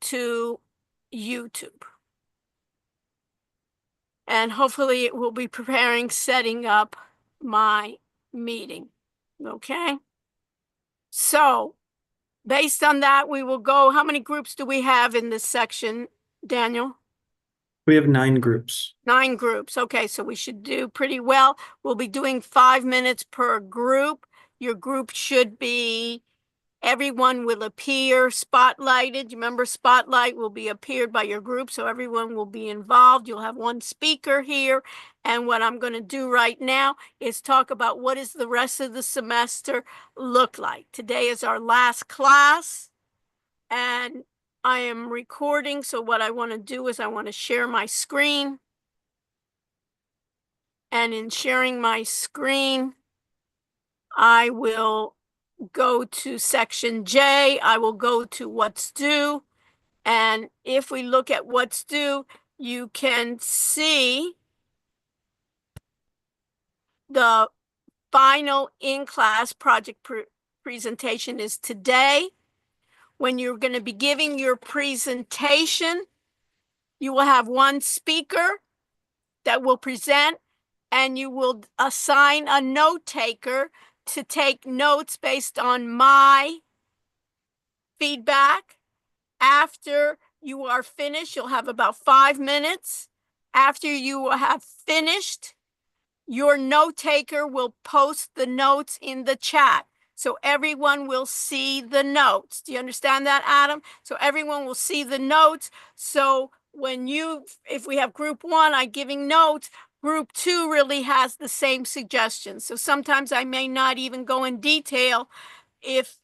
to YouTube. And hopefully it will be preparing, setting up my meeting. Okay. So based on that, we will go. How many groups do we have in this section, Daniel? We have 9 groups. 9 groups. Okay, so we should do pretty well. We'll be doing 5 minutes per group. Your group should be, everyone will appear spotlighted. You remember spotlight will be appeared by your group, so everyone will be involved. You'll have one speaker here. And what I'm going to do right now is talk about what does the rest of the semester look like. Today is our last class, and I am recording. So what I want to do is I want to share my screen. And in sharing my screen, I will go to section J. I will go to what's due. And if we look at what's due, you can see the final in-class project presentation is today. When you're going to be giving your presentation, you will have one speaker that will present, and you will assign a note taker to take notes based on my feedback. After you are finished, you'll have about 5 minutes. After you have finished, your note taker will post the notes in the chat. So everyone will see the notes. Do you understand that, Adam? So everyone will see the notes. So when if we have group 1, I'm giving notes, group 2 really has the same suggestions. So sometimes I may not even go in detail if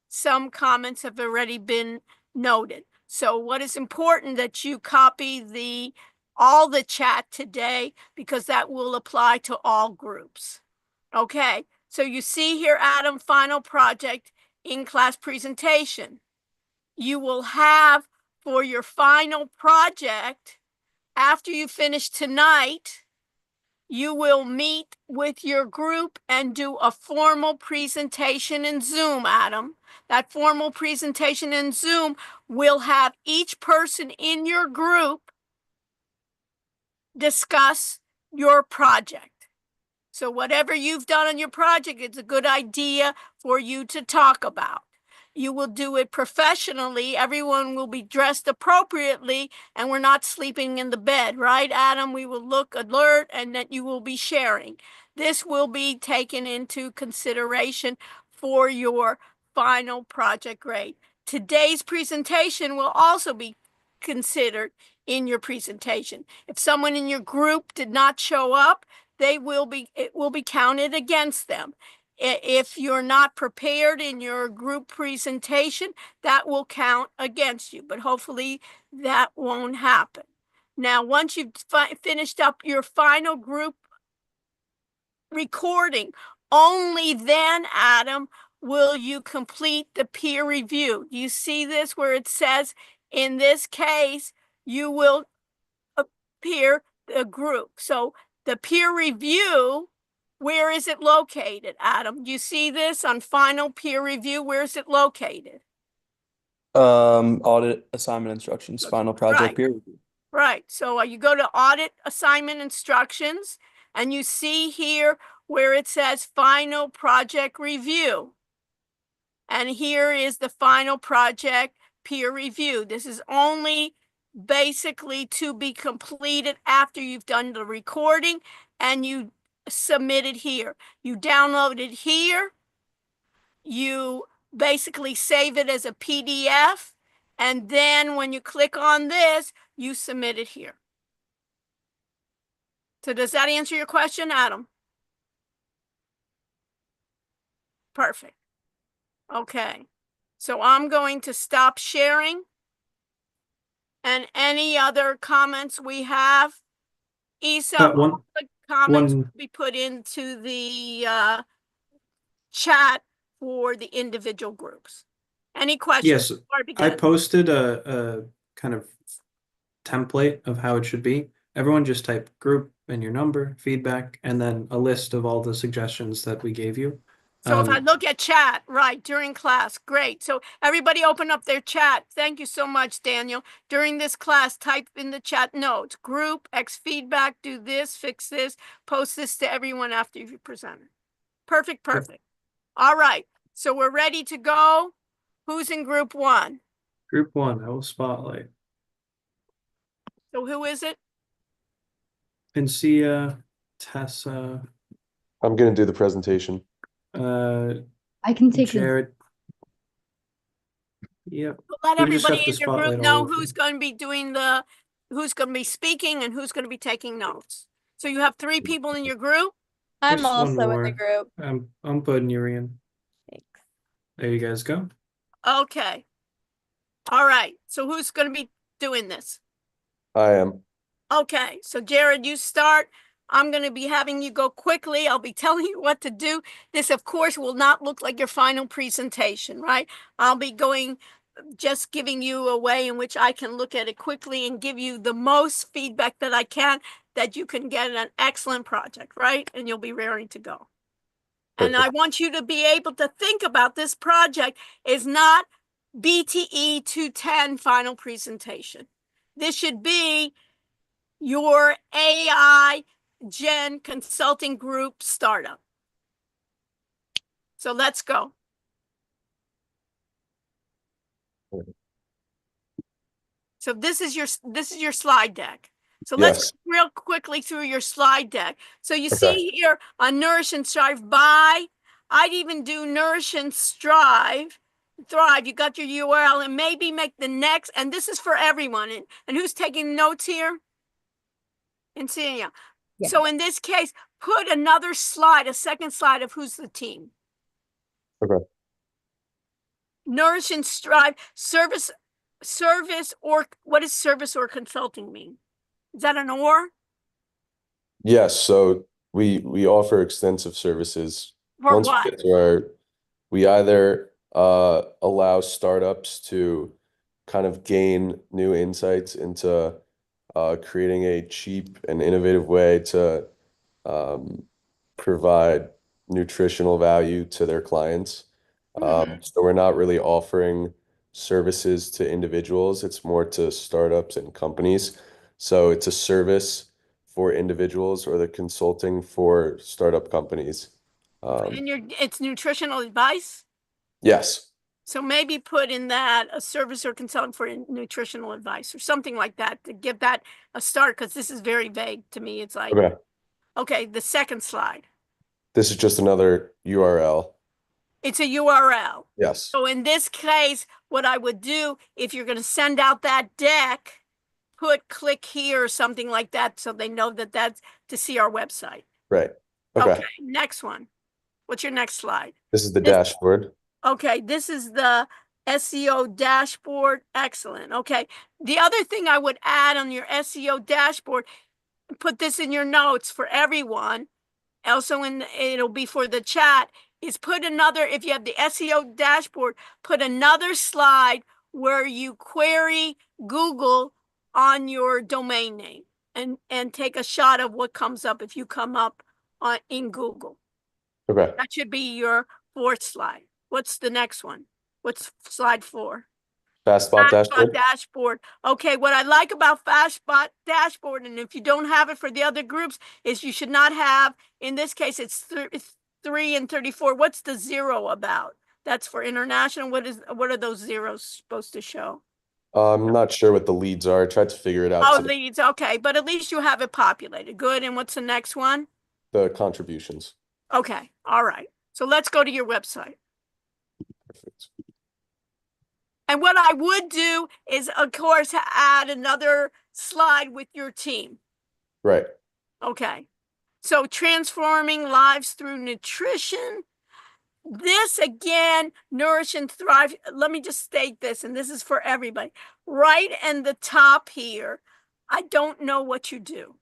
some comments have already been noted. So what is important that you copy all the chat today, because that will apply to all groups. Okay, so you see here, Adam, final project in-class presentation. You will have for your final project, after you finish tonight, you will meet with your group and do a formal presentation in Zoom, Adam. That formal presentation in Zoom will have each person in your group discuss your project. So whatever you've done on your project, it's a good idea for you to talk about. You will do it professionally. Everyone will be dressed appropriately, and we're not sleeping in the bed, right, Adam? We will look alert, and that you will be sharing. This will be taken into consideration for your final project grade. Today's presentation will also be considered in your presentation. If someone in your group did not show up, it will be counted against them. If you're not prepared in your group presentation, that will count against you, but hopefully that won't happen. Now, once you've finished up your final group recording, only then, Adam, will you complete the peer review. You see this where it says, in this case, you will appear the group. So the peer review, where is it located, Adam? You see this on final peer review? Where is it located? Audit assignment instructions, final project peer review. Right. So you go to audit assignment instructions, and you see here where it says final project review. And here is the final project peer review. This is only basically to be completed after you've done the recording and you submit it here. You download it here. You basically save it as a PDF. And then when you click on this, you submit it here. So does that answer your question, Adam? Perfect. Okay. So I'm going to stop sharing. And any other comments we have? Isa, all the comments will be put into the chat for the individual groups. Any questions? Yes, I posted a kind of template of how it should be. Everyone just type group and your number, feedback, and then a list of all the suggestions that we gave you. So if I look at chat, right, during class, great. So everybody open up their chat. Thank you so much, Daniel. During this class, type in the chat notes, group, X feedback, do this, fix this, post this to everyone after you've presented. Perfect, perfect. All right, so we're ready to go. Who's in group one? Group one, I will spotlight. So who is it? Ancia, Tessa, I'm going to do the presentation. I can take the Jared. Yep. Let We just everybody have to in your group spotlight all know of who's you. going to be doing who's going to be speaking and who's going to be taking notes. So you have 3 people in your group. I'm Just one also in the more. group. I'm putting you in. Thanks. There you guys go. Okay. All right. So who's going to be doing this? I am. Okay. So Jared, you start. I'm going to be having you go quickly. I'll be telling you what to do. This, of course, will not look like your final presentation, right? I'll be just giving you a way in which I can look at it quickly and give you the most feedback that I can, that you can get an excellent project, right? And you'll be raring to go. Perfect. And I want you to be able to think about this project is not BTE210 final presentation. This should be your AI Gen Consulting Group startup. So let's go. So this is your slide deck. So let's Yes. go real quickly through your slide deck. So you Okay. see here on Nourish and Strive by, I'd even do Nourish and Strive, Thrive. You got your URL and maybe make the next, and this is for everyone. And who's taking notes here? Insignia. Yeah. So in this case, put another slide, a second slide of who's the team. Okay. Nourish and Strive, service, or what does service or consulting mean? Is that an or? Yes. So we offer extensive services. For Once we what? get to we either allow startups to kind of gain new insights into creating a cheap and innovative way to um, provide nutritional value to their clients. So we're not really offering services to individuals. It's more to startups and companies. So it's a service for individuals or the consulting for startup companies. And it's nutritional advice. Yes. So maybe put in that a service or consulting for nutritional advice or something like that to give that a start, because this is very vague to me. It's like, Okay. okay, the second slide. This is just another URL. It's a URL. Yes. So in this case, what I would do, if you're going to send out that deck, put click here or something like that so they know that that's to see our website. Right. Okay. Okay, next one. What's your next slide? This is the dashboard. Okay, this is the SEO dashboard. Excellent. Okay. The other thing I would add on your SEO dashboard, put this in your notes for everyone. Also, it'll be for the chat, is put another, if you have the SEO dashboard, put another slide where you query Google on your domain name and take a shot of what comes up if you come up in Google. Okay. That should be your 4th slide. What's the next one? What's slide 4? Fastspot dashboard. Dashboard. Okay, what I like about Fastspot dashboard, and if you don't have it for the other groups, is you should not have, in this case, it's 3 and 34. What's the 0 about? That's for international. What are those zeros supposed to show? I'm not sure what the leads are. I tried to figure it out Oh, today. leads. Okay, but at least you have it populated. Good. And what's the next one? The contributions. Okay. All right. So let's go to your website. Perfect. And what I would do is, of course, add another slide with your team. Right. Okay. So transforming lives through nutrition. This again, Nourish and Thrive. Let me just state this, and this is for everybody. Right in the top here, I don't know what you do.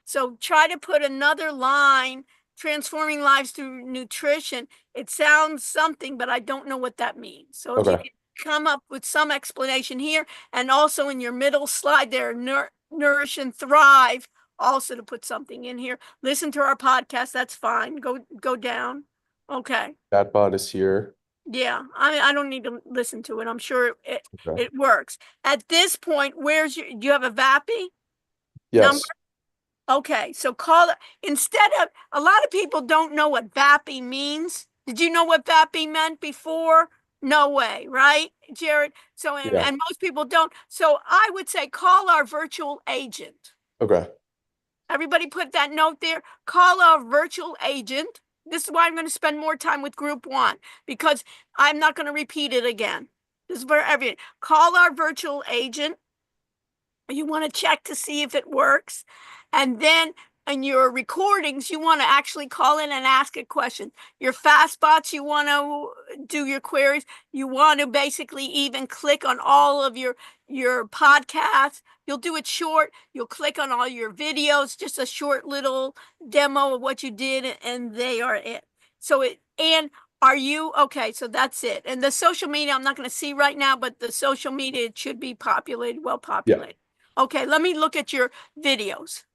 So try to put another line, transforming lives through nutrition. It sounds something, but I don't know what that means. So if you can come up with some explanation here, and also in your middle slide there, Nourish and Thrive, also to put something in here. Listen to our podcast, that's fine. Go down. Okay. Chatbot is here. Yeah, I don't need to listen to it. I'm sure Okay. it works. At this point, do you have a VAPI number? Yes. Okay, so instead of, a lot of people don't know what VAPI means. Did you know what VAPI meant before? No way, right, Jared? So, Yeah. and most people don't. So I would say call our virtual agent. Okay. Everybody put that note there. Call our virtual agent. This is why I'm going to spend more time with group 1, because I'm not going to repeat it again. This is for everyone. Call our virtual agent. You want to check to see if it works. And then in your recordings, you want to actually call in and ask a question. Your fast bots, you want to do your queries. You want to basically even click on all of your podcasts. You'll do it short. You'll click on all your videos, just a short little demo of what you did, and they are it. Okay, so that's it. And the social media, I'm not going to see right now, but the social media, it should be populated, well populated. Yeah. Okay, let me look at your videos.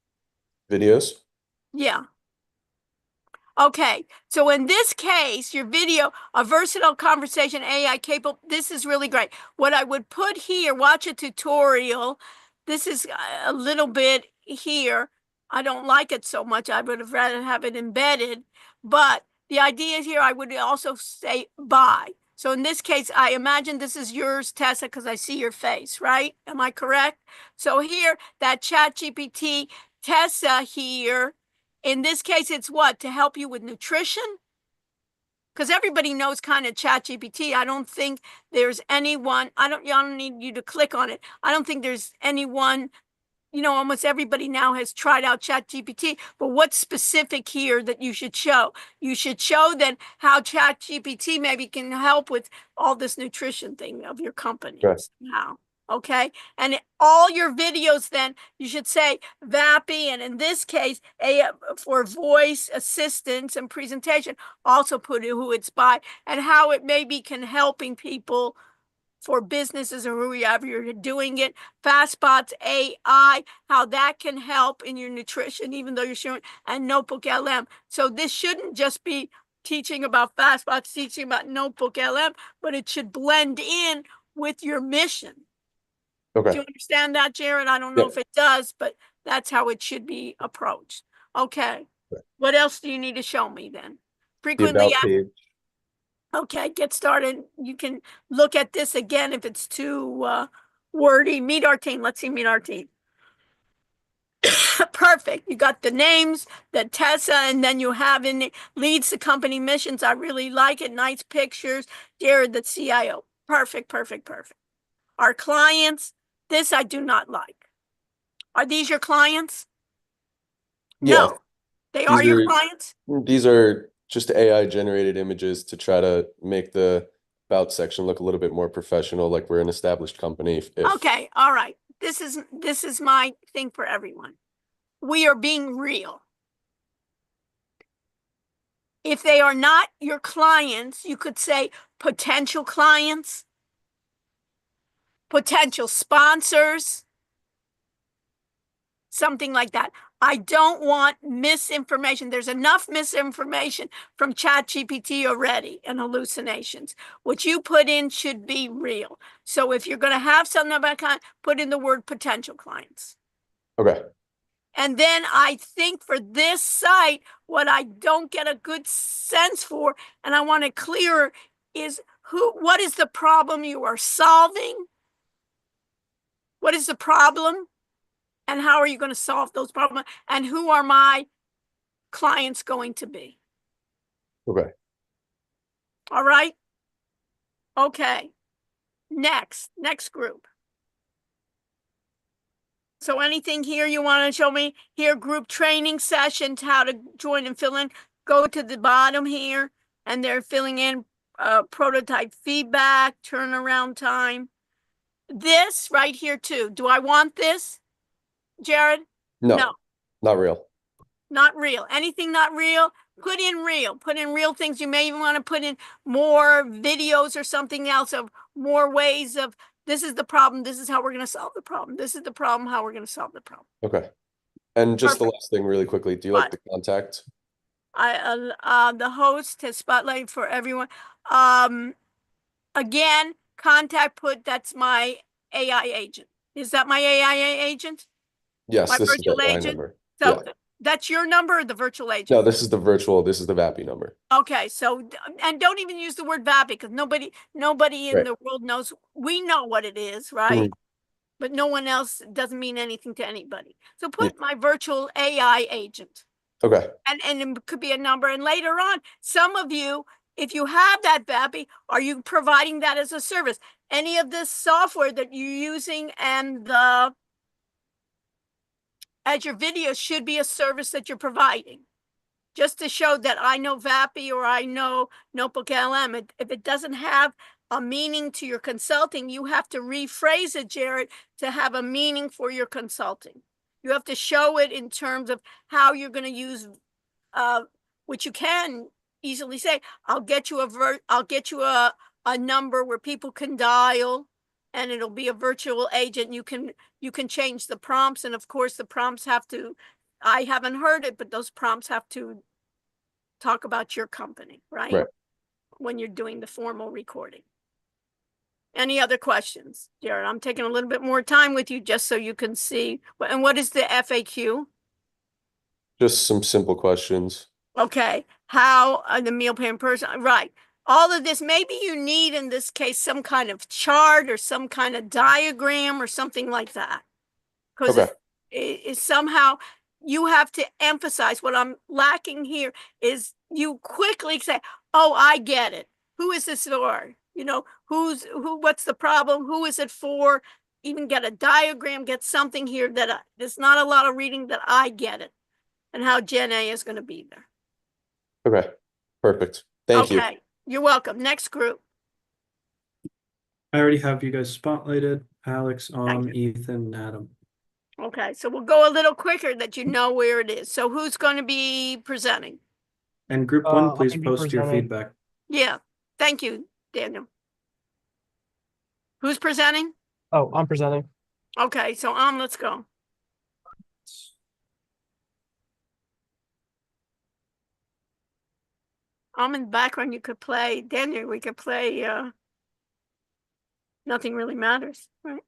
Videos? Yeah. Okay, so in this case, your video, a versatile conversation AI capable, this is really great. What I would put here, watch a tutorial. This is a little bit here. I don't like it so much. I would have rather have it embedded, but the idea here, I would also say bye. So in this case, I imagine this is yours, Tessa, because I see your face, right? Am I correct? So here, that ChatGPT, Tessa here, in this case, it's what? To help you with nutrition? Because everybody knows kind of ChatGPT. I don't think there's anyone, I don't need you to click on it. I don't think there's anyone, almost everybody now has tried out ChatGPT, but what's specific here that you should show? You should show then how ChatGPT maybe can help with all this nutrition thing of your company somehow. Okay. And all your videos, then you should say VAPI, and in this case, for voice assistance and presentation, also put who it's by and how it maybe can helping people for businesses or whoever you're doing it. Fastbots AI, how that can help in your nutrition, even though you're showing, and Notebook LM. So this shouldn't just be teaching about Fastbots, teaching about Notebook LM, but it should blend in with your mission. Okay. Do you understand that, Jared? I don't know if it does, but that's how it should be approached. Okay. What else do you need to show me then? Frequently The about page. Okay, get started. You can look at this again if it's too wordy. Meet our team. Let's see, meet our team. Perfect. You got the names, the Tessa, and then you have in it, leads the company missions. I really like it. Nice pictures. Jared, the CIO. Perfect, perfect, perfect. Our clients, this I do not like. Are these your clients? Yeah. No, they are your clients? These are just AI generated images to try to make the about section look a little bit more professional, like we're an established company. Okay, all right. This is my thing for everyone. We are being real. If they are not your clients, you could say potential clients, potential sponsors, something like that. I don't want misinformation. There's enough misinformation from ChatGPT already and hallucinations. What you put in should be real. So if you're going to have something about client, put in the word potential clients. Okay. And then I think for this site, what I don't get a good sense for, and I want it clearer, is what is the problem you are solving? What is the problem? And how are you going to solve those problems? And who are my clients going to be? Okay. All right. Okay. Next group. So anything here you want to show me? Here, group training sessions, how to join and fill in. Go to the bottom here, and they're filling in prototype feedback, turnaround time. This right here too. Do I want this, Jared? No, not real. Not real. Anything not real, put in real. Put in real things. You may even want to put in more videos or something else of more ways of, this is the problem, this is how we're going to solve the problem. This is the problem, how we're going to solve the problem. Okay. And just the last thing really quickly, do you like the contact The host has spotlighted for everyone. Again, that's my AI agent. Is that my AI agent? Yes, My this is the virtual AI agent? number. So Yeah. that's your number or the virtual No, agent? this is the VAPI number. Okay, so, and don't even use the word VAPI because nobody in Right. the world knows. We know what it is, right? Mhm. But no one else doesn't mean anything to anybody. So Yeah. put my virtual AI agent. Okay. And it could be a number. And later on, some of you, if you have that VAPI, are you providing that as a service? Any of this software that you're using and as your video should be a service that you're providing. Just to show that I know VAPI or I know Notebook LM. If it doesn't have a meaning to your consulting, you have to rephrase it, Jared, to have a meaning for your consulting. You have to show it in terms of how you're going to use, which you can easily say, I'll get you a number where people can dial, and it'll be a virtual agent. You can change the prompts, and of course the prompts have to, I haven't heard it, but those prompts have to talk about your company, right? Right. When you're doing the formal recording. Any other questions, Jared? I'm taking a little bit more time with you just so you can see. And what is the FAQ? Just some simple questions. Okay, how the meal plan person, right? All of this, maybe you need in this case some kind of chart or some kind of diagram or something like that. Because Okay. it's somehow you have to emphasize what I'm lacking here is you quickly say, oh, I get it. Who is this for? You know, what's the problem? Who is it for? Even get a diagram, get something here that there's not a lot of reading that I get it and how Gen A is going to be there. Okay. Perfect. Thank you. Okay, you're welcome. Next group. I already have you guys spotlighted, Alex, Thank Ethan, Adam. Okay, so we'll go a little quicker that you know where it is. So who's going to be presenting? And group one, I please can be post your presenting. feedback. Yeah, thank you, Daniel. Who's presenting? Oh, I'm presenting. Okay, so let's go. In the background, you could play, Daniel, we could play Nothing Really Matters, right?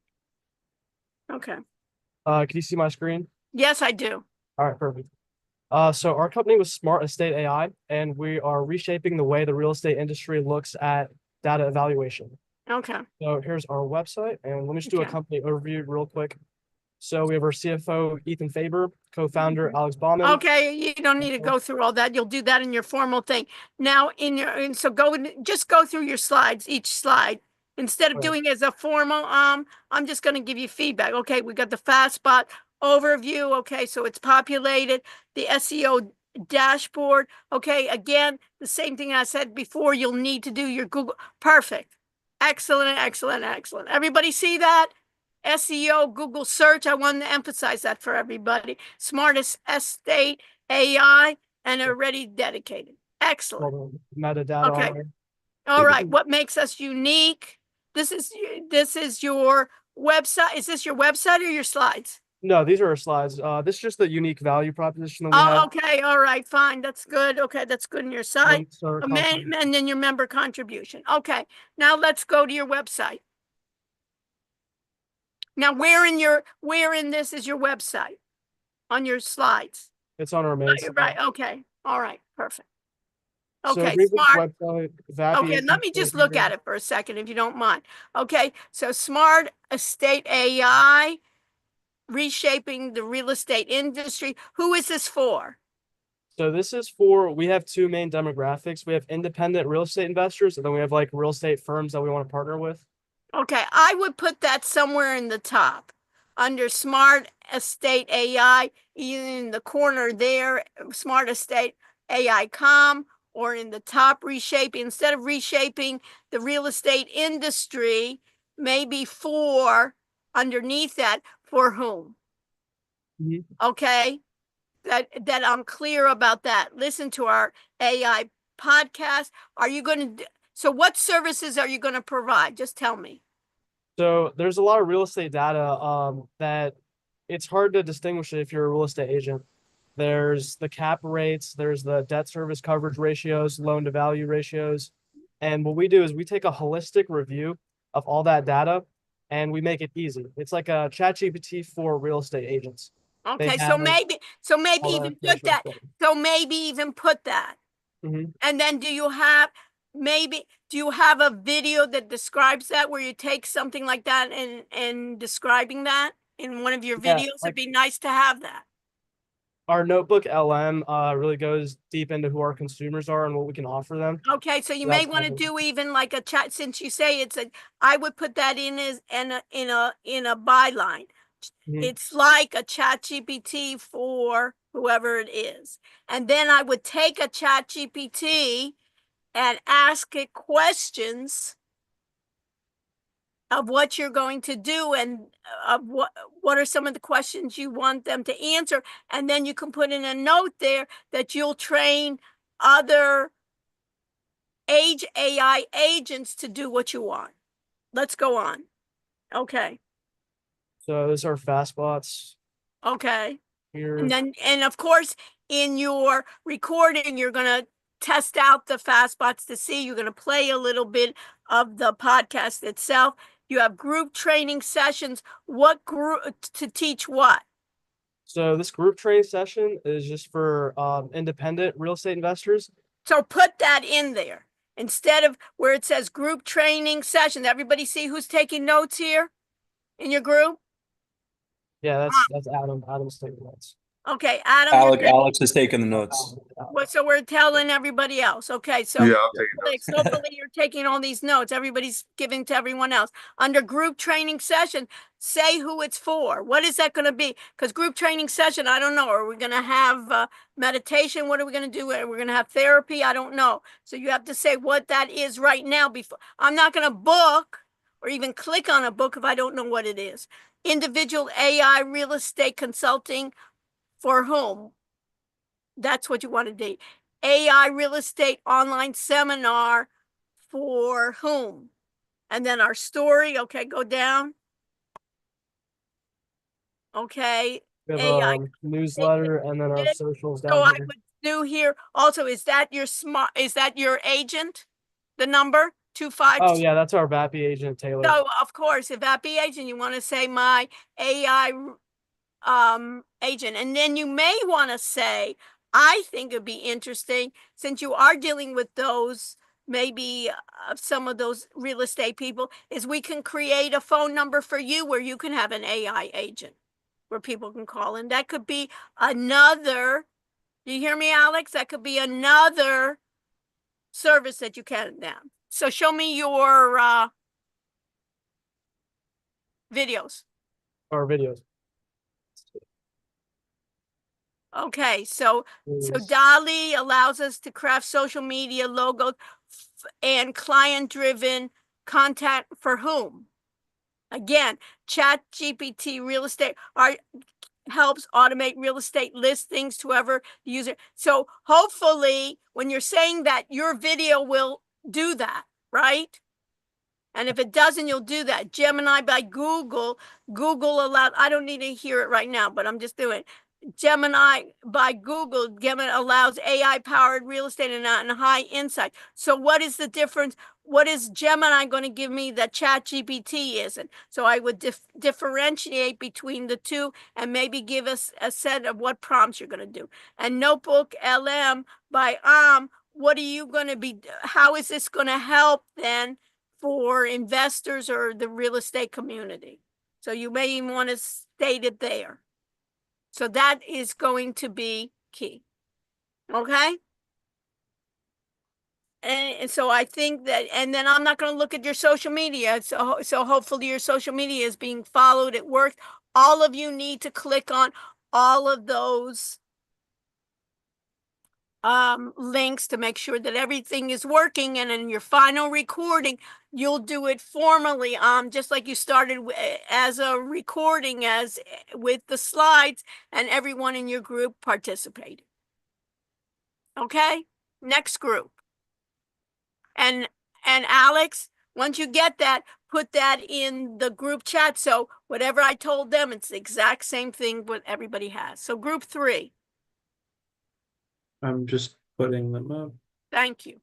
Okay. Can you see my screen? Yes, I do. All right, perfect. So our company was Smart Estate AI, and we are reshaping the way the real estate industry looks at data evaluation. Okay. So here's our website, and let me just do a Okay. company overview real quick. So we have our CFO, Ethan Faber, co-founder, Alex Bauman. Okay, you don't need to go through all that. You'll do that in your formal thing. Now, just go through your slides, each slide. Instead of Okay. doing as a formal, I'm just going to give you feedback. Okay, we got the fast spot overview. Okay, so it's populated. The SEO dashboard. Okay, again, the same thing I said before. You'll need to do your Google. Perfect. Excellent, excellent, excellent. Everybody see that? SEO, Google search. I wanted to emphasize that for everybody. Smartest estate AI and already dedicated. Excellent. Metadata Okay. on there. All right. What makes us unique? This is your website. Is this your website or your slides? No, these are our slides. This is just the unique value proposition that we have. Okay. All right. Fine. That's good. Okay. That's good in your site. And then your member contribution. Okay. Now let's go to your website. Now, where in this is your website? On your slides? It's on our main site. Right. Okay. All right. Perfect. Okay, so smart. Website, Okay, let me just look at it for a second, if you don't mind. Okay, so Smart Estate AI, reshaping the real estate industry. Who is this for? So this is we have two main demographics. We have independent real estate investors, and then we have like real estate firms that we want to partner with. Okay, I would put that somewhere in the top under Smart Estate AI, either in the corner there, Smart Estate AI.com, or in the top reshaping. Instead of reshaping the real estate industry, maybe underneath that, for whom? Mm-hmm. Okay, that I'm clear about that. Listen to our AI podcast. So what services are you going to provide? Just tell me. So there's a lot of real estate data that it's hard to distinguish it if you're a real estate agent. there's the cap rates, there's the debt service coverage ratios, loan to value ratios. And what we do is we take a holistic review of all that data and we make it easy. It's like a ChatGPT for real estate agents. They Okay, have so maybe all even that put that, information. so maybe even put that. Mhm. And then do you have a video that describes that where you take something like that and describing that in one of your Yeah, videos? like- It'd be nice to have that. Our notebook LM really goes deep into who our consumers are and what we can offer them. Okay, so you That's may want to helpful. do even like a chat, since you say it's I would put that in as in a byline. Mhm. It's like a chat GPT for whoever it is. And then I would take a chat GPT and ask it questions of what you're going to do and of what are some of the questions you want them to answer. And then you can put in a note there that you'll train other AI agents to do what you want. Let's go on. Okay. So those are fast bots Okay. here. And then, and of course, in your recording, you're going to test out the fast bots to see. You're going to play a little bit of the podcast itself. You have group training sessions. What group to teach what? So this group training session is just for independent real estate investors. So put that in there instead of where it says group training session. Everybody see who's taking notes here in your group? Yeah, that's Adam. Adam's taking notes. Okay, Adam, you're Alex is taking the notes. so we're telling everybody else. Okay, so Yeah, I'll take Alex, notes. hopefully you're taking all these notes. Everybody's giving to everyone else. Under group training session, say who it's for. What is that going to be? Because group training session, I don't know. Are we going to have meditation? What are we going to do? Are we going to have therapy? I don't know. So you have to say what that is right now. Before I'm not going to book or even click on a book if I don't know what it is. Individual AI real estate consulting for whom? That's what you want to do. AI real estate online seminar for whom? And then our story. Okay, go down. Okay. We have AI. a newsletter and then our It- socials So down I here. would do here also, is that your agent? The number 25? Oh yeah, that's our VAPI agent, Taylor. So of course, if that be agent, you want to say my AI agent. And then you may want to say, I think it'd be interesting, since you are dealing with those, maybe some of those real estate people, is we can create a phone number for you where you can have an AI agent where people can call in. That could be another, do you hear me, Alex? That could be another service that you can now. So show me your videos. Our videos. Okay, so Yes. Dolly allows us to craft social media logos and client-driven content for whom? Again, ChatGPT real estate helps automate real estate listings to whoever the user. So hopefully when you're saying that, your video will do that, right? And if it doesn't, you'll do that. Gemini by Google. Google allowed, I don't need to hear it right now, but I'm just doing it. Gemini by Google, Gemini allows AI-powered real estate and high insight. So what is the difference? What is Gemini going to give me that ChatGPT isn't? So I would differentiate between the two and maybe give us a set of what prompts you're going to do. And Notebook LM by what are you going to be, how is this going to help then for investors or the real estate community? So you may even want to state it there. So that is going to be key. Okay. And so I think that, and then I'm not going to look at your social media. So hopefully your social media is being followed. It works. All of you need to click on all of those links to make sure that everything is working. And in your final recording, you'll do it formally, just like you started as a recording, as with the slides, and everyone in your group participated. Okay, next group. And Alex, once you get that, put that in the group chat. So whatever I told them, it's the exact same thing what everybody has. So group 3. I'm just putting them up. Thank you.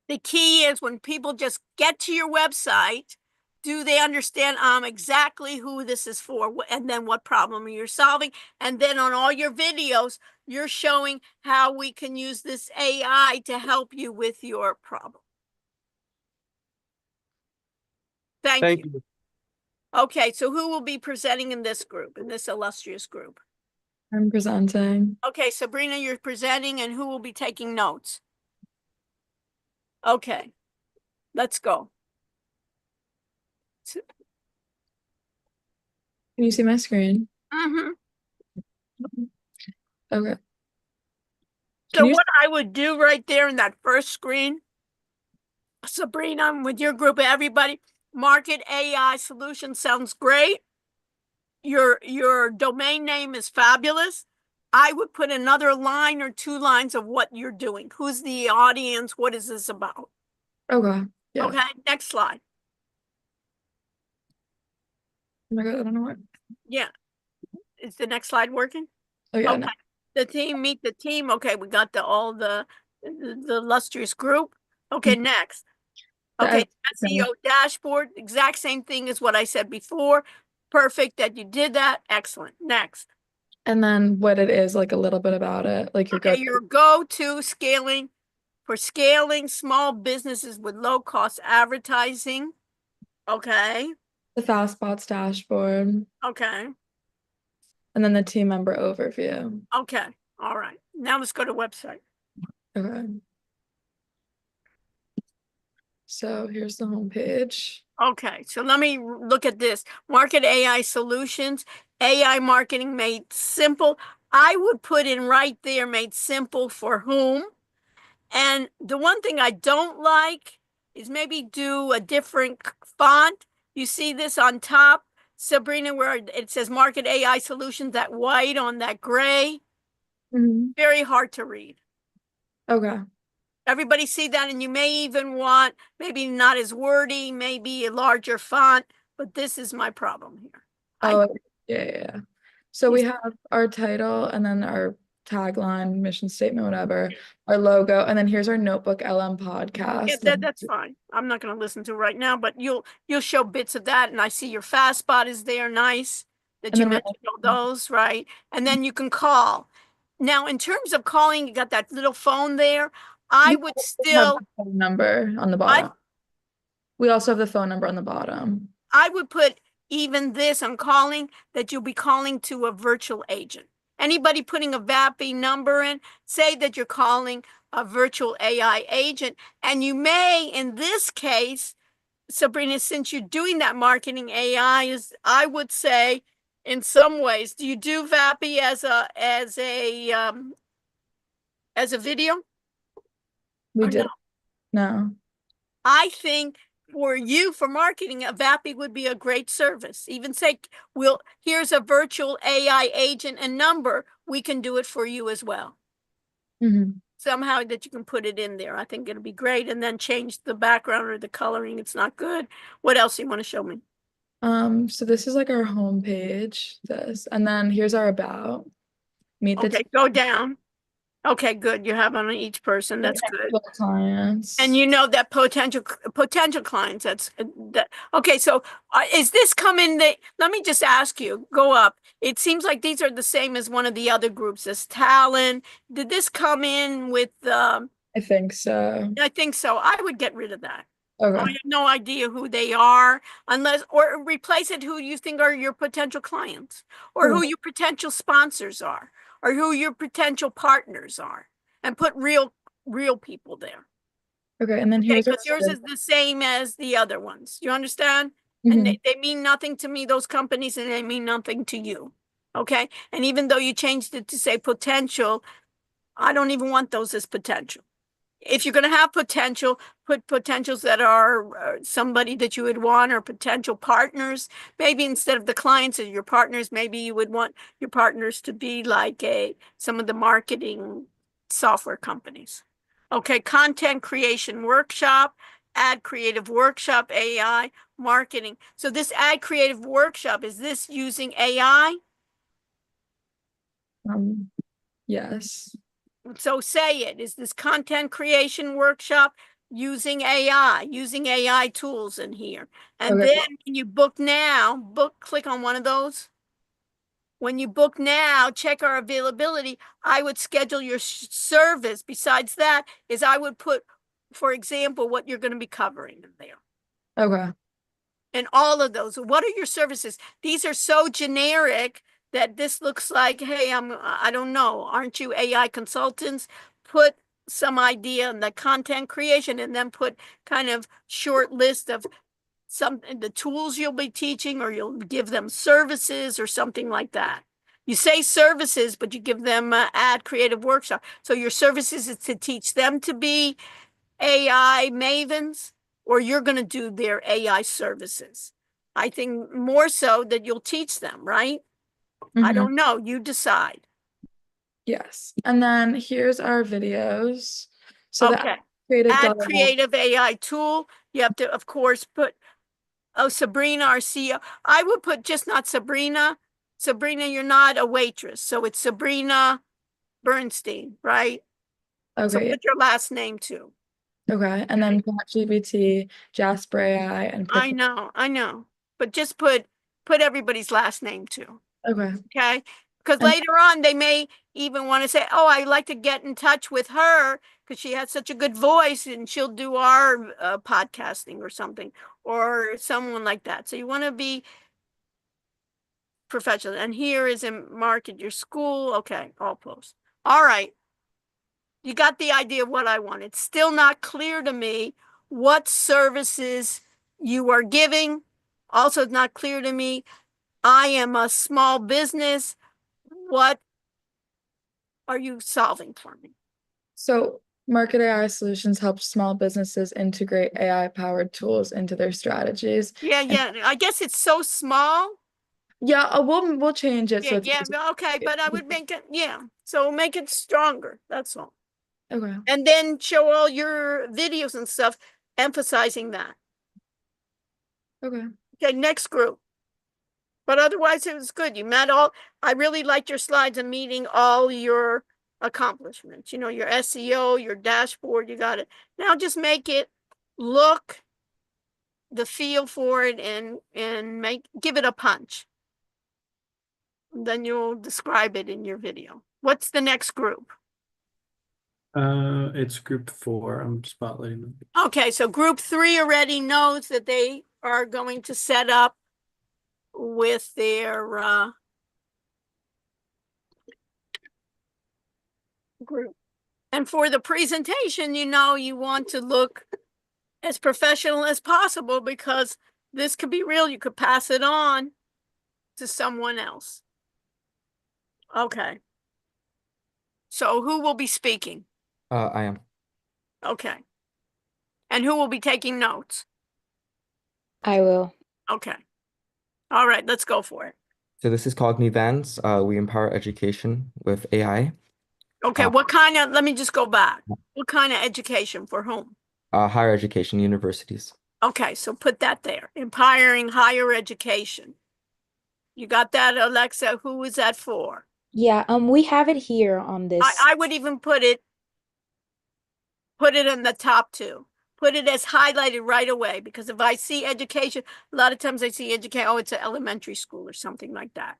The key is when people just get to your website, do they understand exactly who this is for and then what problem you're solving? And then on all your videos, you're showing how we can use this AI to help you with your problem. Thank you. Okay, so who will be presenting in this group, in this illustrious group? I'm presenting. Okay, Sabrina, you're presenting, and who will be taking notes? Okay, let's go. Can you see my screen? Mm-hmm. Okay. So what I would do right there in that first screen, Sabrina, with your group of everybody, Market AI Solutions sounds great. Your domain name is fabulous. I would put another line or 2 lines of what you're doing. Who's the audience? What is this about? Okay. Yeah. Okay, next slide. Oh my God, I don't know what. Yeah. Is the next slide working? Oh yeah. Okay. No. The team, meet the team. Okay, we got all the illustrious group. Okay, next. Okay, SEO dashboard, exact same thing as what I said before. Perfect that you did that. Excellent. Next. And then what it is, like a little bit about it, like your Your go-to scaling for scaling small businesses with low-cost advertising. Okay. the FastBots dashboard, Okay. and then the team member overview. Okay. All right. Now let's go to website. Okay. So here's the homepage. Okay, so let me look at this. Market AI Solutions, AI marketing made simple. I would put in right there, made simple for whom. And the one thing I don't like is maybe do a different font. You see this on top, Sabrina, where it says Market AI Solutions, that white on that gray. Very hard to read. Okay. Everybody see that? And you may even want maybe not as wordy, maybe a larger font, but this is my problem here. Oh, yeah. So we have our title and then our tagline, mission statement, whatever, our logo, and then here's our Notebook LM podcast. Yeah, that's fine. I'm not going to listen to it right now, but you'll show bits of that, and I see your fast spot is there, nice that you mentioned all those, right? And then you can call. Now, in terms of calling, you got that little phone there. I would still have the phone number on the bottom. We also have the phone number on the bottom. I would put even this on calling, that you'll be calling to a virtual agent. Anybody putting a VAPI number in, say that you're calling a virtual AI agent. And you may, in this case, Sabrina, since you're doing that marketing AI, I would say, in some ways, do you do VAPI as a video? We did. No. I think for you, for marketing, a VAPI would be a great service. Even say, here's a virtual AI agent and number. We can do it for you as well. Somehow that you can put it in there. I think it'll be great. And then change the background or the coloring. It's not good. What else do you want to show me? So this is like our home page, and then here's our about. Okay, go down. Okay, good. You have on each person. That's good. Clients. And you know that potential clients. Okay. So is this coming? Let me just ask you. Go up. It seems like these are the same as one of the other groups. As Talon. Did this come in with? I think so. I think so. I would get rid of that. Okay. I have no idea who they are, or replace it who you think are your potential clients, or who your potential sponsors are, or who your potential partners are, and put real people there. Okay, and then here's because yours is the same as the other ones. You understand? Mm-hmm. And they mean nothing to me, those companies, and they mean nothing to you. Okay? And even though you changed it to say potential, I don't even want those as potential. If you're going to have potential, put potentials that are somebody that you would want, or potential partners. Maybe instead of the clients or your partners, maybe you would want your partners to be like some of the marketing software companies. Okay, content creation workshop. Ad creative workshop, AI marketing. So this ad creative workshop, is this using AI? Yes. So say it. Is this content creation workshop using AI tools in here? And Okay. then when you book now, click on one of those. When you book now, check our availability. I would schedule your service. Besides that, is I would put, for example, what you're going to be covering in there. Okay. And all of those. What are your services? These are so generic that this looks like, hey, I don't know, aren't you AI consultants? Put some idea in the content creation and then put kind of short list of the tools you'll be teaching, or you'll give them services or something like that. You say services, but you give them ad creative workshop. So your services is to teach them to be AI mavens, or you're going to do their AI services. I think more so that you'll teach them, right? I Mhm. don't know. You decide. Yes. And then here's our videos. So the Okay. creative Add dialogue. creative AI tool. You have to, of course, put, Sabrina, our CEO. I would put just not Sabrina. Sabrina, you're not a waitress. So it's Sabrina Bernstein, right? So Okay. put your last name too. Okay. And then ChatGPT, Jasper AI, and I know. But just put everybody's last name too. Okay. Okay. Because And later on, they may even want to say, oh, I'd like to get in touch with her because she has such a good voice and she'll do our podcasting or something, or someone like that. So you want to be professional. And here is in market your school. Okay. All posts. All right. You got the idea of what I want. It's still not clear to me what services you are giving. Also, it's not clear to me. I am a small business. What are you solving for me? so Market AI Solutions helps small businesses integrate AI-powered tools into their strategies. Yeah. I guess it's so small. Yeah, we'll change it so Yeah. it's Okay, but I would make it, so make it stronger. That's all. okay. And then show all your videos and stuff emphasizing that. Okay. Okay, next group. But otherwise, it was good. You met all, I really liked your slides and meeting all your accomplishments, your SEO, your dashboard, you got it. Now just make it look, the feel for it, and give it a punch. And then you'll describe it in your video. What's the next group? It's group 4. I'm spotlighting them. Okay, so group 3 already knows that they are going to set up with their group. And for the presentation, you want to look as professional as possible because this could be real. You could pass it on to someone else. Okay. So who will be speaking? I am. Okay. And who will be taking notes? I will. Okay. All right, let's go for it. So this is Cognivance. We empower education with AI. Okay, let me just go back. What kind of education for whom? Higher education, universities. Okay, so put that there. Empowering higher education. You got that, Alexa? Who is that for? Yeah, we have it here on this. I would even put it in the top 2. Put it as highlighted right away, because if I see education, a lot of times I see education, oh, it's an elementary school or something like that.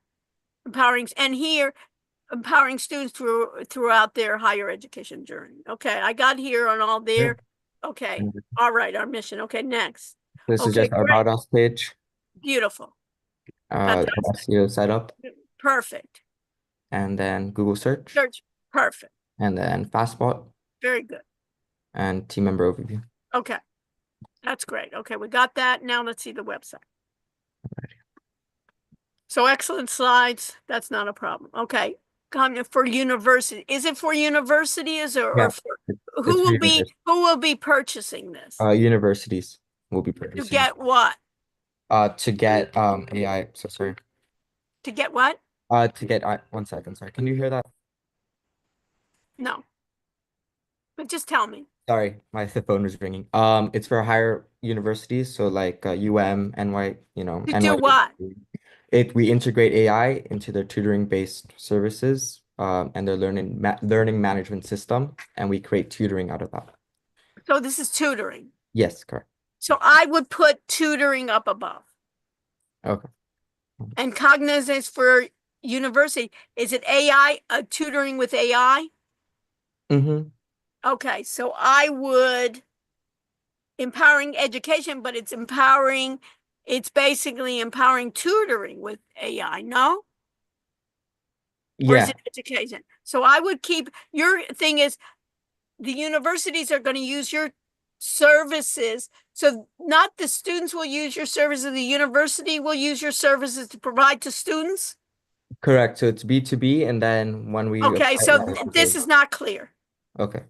Empowering students throughout their higher education journey. Okay, I got here on all there. Okay, all right, our mission. Okay, next. This is Okay, just our great. About Us page. Beautiful. SEO setup, Perfect. and then Google search, Search. Perfect. and then Fastbot, Very good. and team member overview. Okay, that's great. Okay, we got that. Now let's see the website. So excellent slides. That's not a problem. Okay, for university. Is it for universities or Yeah, for It's who for will be purchasing this? universities will be To purchasing. get what? To get AI. So sorry. To get what? To get 1 second. Sorry. Can you hear that? No. Just tell me. Sorry, my phone was ringing. It's for higher universities, so like UM, NY, To do what? We integrate AI into their tutoring-based services, and their learning management system, and we create tutoring out of that. So this is tutoring. Yes, correct. So I would put tutoring up above. Okay. And cognizance for university. Is it AI, tutoring with AI? Mm-hmm. Okay, so I would empowering education, but it's basically empowering tutoring with AI, no? Or is Yeah, it education? So I would keep, your thing is the universities are going to use your services. So not the students will use your services, the university will use your services to provide to students. correct. So it's B2B, and then when we Okay, apply so that, it's this is not clear. okay.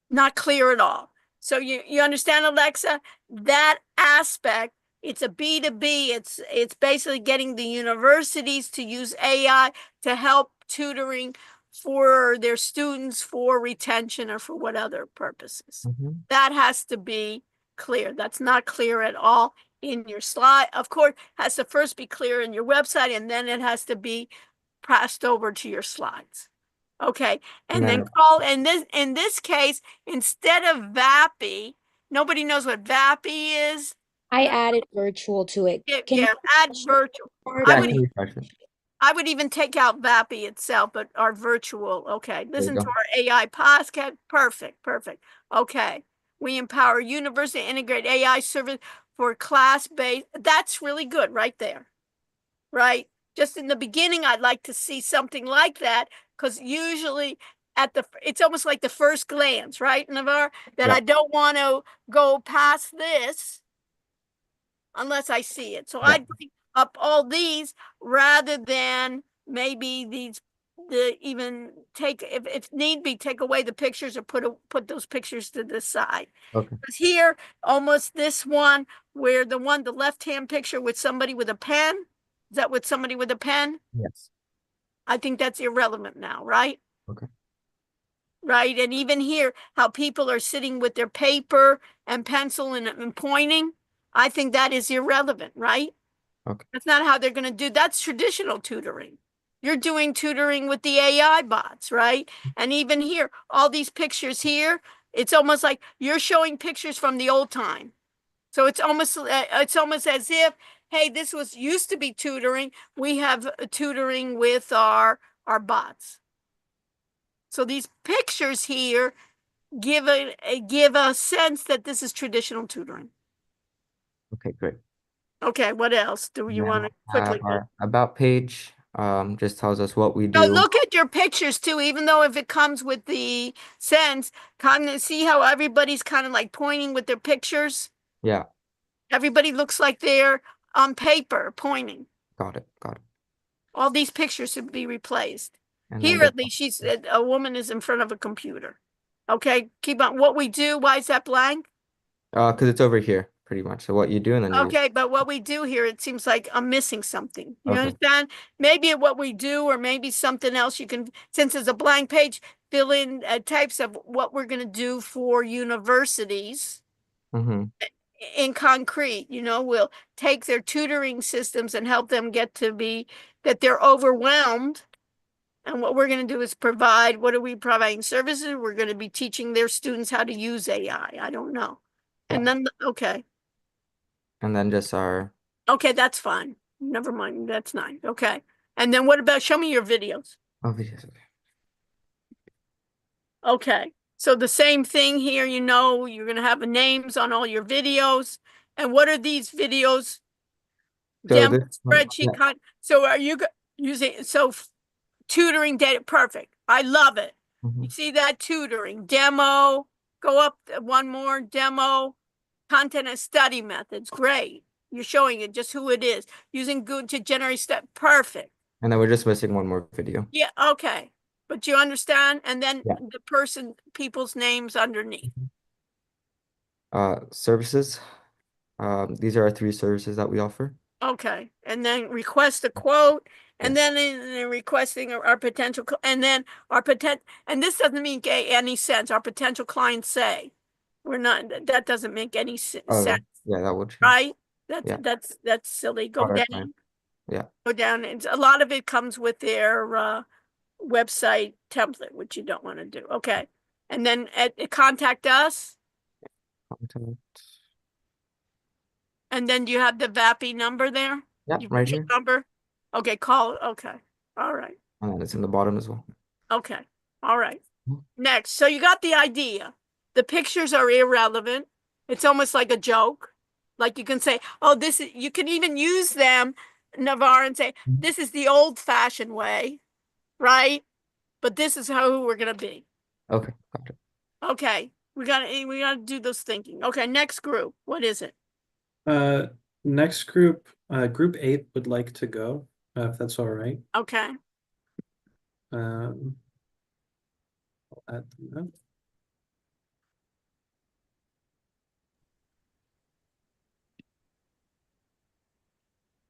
Not clear at all. So you understand, Alexa, that aspect, it's a B2B. It's basically getting the universities to use AI to help tutoring for their students for retention or for what other purposes. Mhm. That has to be clear. That's not clear at all in your slide. Of course, it has to first be clear in your website, and then it has to be passed over to your slides. Okay, and then call in this case, instead of VAPI, nobody knows what VAPI is. I added virtual to it. Can Yeah, add virtual. you Yeah, would- can you refresh it? I would even take out VAPI itself, but our virtual. Okay, listen to go. our AI podcast. Perfect, perfect. Okay, we empower university to integrate AI service for class-based. That's really good right there, right? Just in the beginning, I'd like to see something like that, because usually it's almost like the first glance, right, Navarre? That Yeah. I don't want to go past this unless I see it. So Yeah. I'd bring up all these rather than maybe even take, if need be, take away the pictures or put those pictures to the side. Okay. Because here, almost this one, where the left-hand picture with somebody with a pen, is that with somebody with a pen? Yes. I think that's irrelevant now, right? Okay. Right, and even here, how people are sitting with their paper and pencil and pointing, I think that is irrelevant, right? Okay. That's not how they're going to do. That's traditional tutoring. You're doing tutoring with the AI bots, right? And even here, all these pictures here, it's almost like you're showing pictures from the old time. So it's almost as if, hey, this used to be tutoring. We have tutoring with our bots. So these pictures here give a sense that this is traditional tutoring. Okay, great. Okay, what else do you Then want to we have quickly? our about page, just tells us what we So do. look at your pictures too, even though if it comes with the sense, kind of see how everybody's kind of like pointing with their pictures. Yeah, Everybody looks like they're on paper pointing. got it, got it. All these pictures should be replaced. And Here, then at least, she said a woman is in front of a computer. Okay, keep on. What we do, why is that blank? because it's over here, pretty much. So what you do, and then you Okay, but what we do here, it seems like I'm missing something. You Okay. understand? Maybe what we do, or maybe something else you can, since it's a blank page, fill in types of what we're going to do for universities in concrete. We'll take their tutoring systems and help them get to be that they're overwhelmed. And what we're going to do is provide, what are we providing services? We're going to be teaching their students how to use AI. I don't know. And then, okay. and then just our Okay, that's fine. Never mind. That's nice. Okay. And then what about, show me your videos. videos. Okay. Okay. So the same thing here, you're going to have names on all your videos. And what are these videos? So Demo this one, spreadsheet yeah. So are you using, tutoring data? Perfect. I love it. You see that tutoring demo, go up one more demo, content and study methods. Great. You're showing it just who it is using good to generate stuff. Perfect. And then we're just missing one more video. Yeah. Okay. But you understand? And then Yeah. the people's names underneath. Services. These are our 3 services that we offer. Okay. And then request a quote. And Yes. then in requesting our potential, and then and this doesn't make any sense. Our potential clients say, we're not, that doesn't make any sense, Oh, yeah, that would change. right? Yeah. That's silly. Go Product down. line. Yeah. Go down. It's a lot of it comes with their website template, which you don't want to do. Okay. And then contact us. Content. And then do you have the VAPI number there? Yeah, Your right virtual here. number? Okay, call. Okay. All right. And then it's in the bottom as well. Okay. All right. Mhm. Next. So you got the idea. The pictures are irrelevant. It's almost like a joke. Like you can say, oh, this is, you can even use them, Navarre, and say, this is the old fashioned way, right? But this is how we're gonna be. Okay, got it. Okay. We gotta do those thinking. Okay, next group. What is it? Next group, group 8 would like to go, if that's all right. Okay. I'll add them up.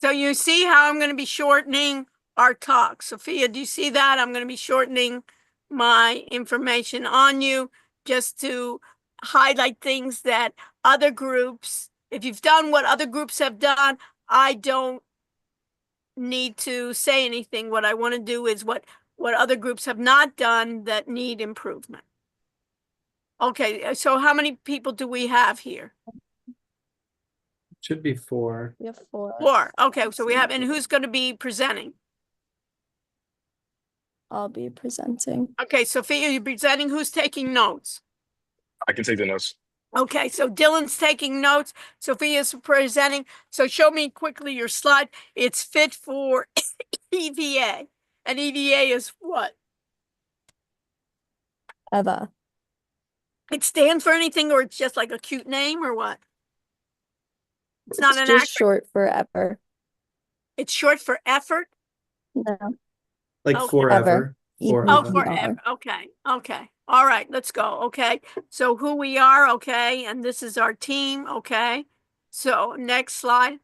So you see how I'm going to be shortening our talk. Sophia, do you see that? I'm going to be shortening my information on you just to highlight things that other groups, if you've done what other groups have done, I don't need to say anything. What I want to do is what other groups have not done that need improvement. Okay, so how many people do we have here? Should be 4. We have 4. 4. Okay, so we have, and who's going to be presenting? I'll be presenting. Okay, Sophia, you're presenting. Who's taking notes? I can take the notes. Okay, so Dylan's taking notes. Sophia's presenting. So show me quickly your slide. It's fit for EVA. And EVA is what? Eva. It stands for anything, or it's just like a cute name, or what? It's not It's an just acronym. short for ever. It's short for effort. No. Like Okay. forever. Ever. Oh, Forever. forever. Okay. Okay. All right. Let's go. Okay. So who we are. Okay. And this is our team. Okay. So next slide.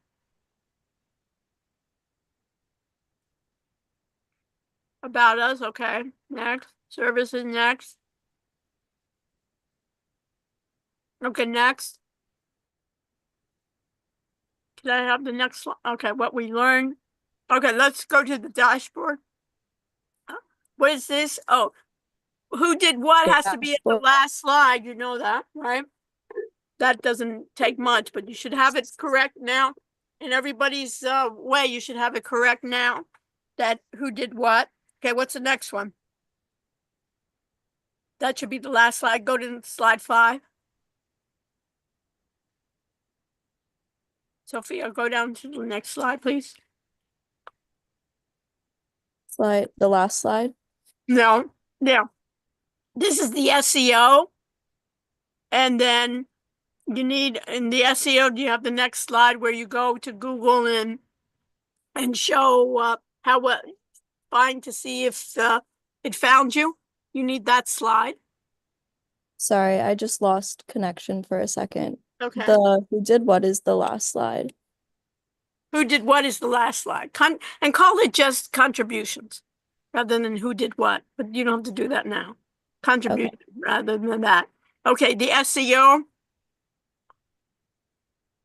About us. Okay. Next. Services next. Okay. Next. Can I have the next slide? Okay. What we learned. Okay. Let's go to the dashboard. What is this? Oh, who did what has to be at the Dashboard. last slide. You know that, right? That doesn't take much, but you should have it correct now. In everybody's way, you should have it correct now. That who did what. Okay, what's the next one? That should be the last slide. Go to slide 5. Sophia, go down to the next slide, please. Slide, the last slide. No, yeah. This is the SEO. And then you need, in the SEO, you have the next slide where you go to Google and show how find to see if it found you. You need that slide. Sorry, I just lost connection for a second. Okay. The who did what is the last slide. Who did what is the last slide. And call it just contributions rather than who did what. But you don't have to do that now. Contribution rather than that. Okay, the SEO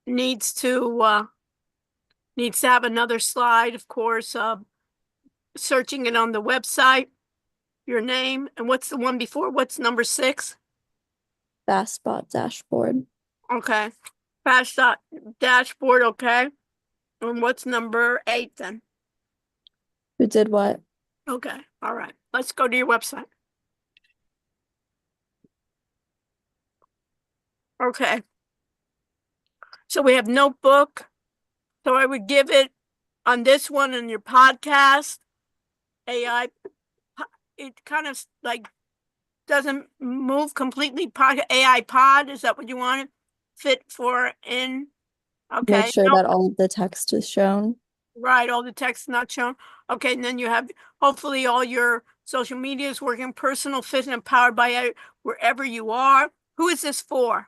needs to have another slide, of course, searching it on the website, your name, and what's the one before? What's number 6? Fastbot dashboard. Okay. Fast dashboard, okay. And what's number 8 then? Who did what? Okay, all right. Let's go to your website. Okay. So we have notebook. So I would give it on this one in your podcast, AI. It kind of like doesn't move completely. AI pod, is that what you wanted? Fit for in. Okay. Make sure that all of the text is shown. Right, all the text not shown. Okay, and then you have hopefully all your social media is working, personal fit and empowered by wherever you are. Who is this for?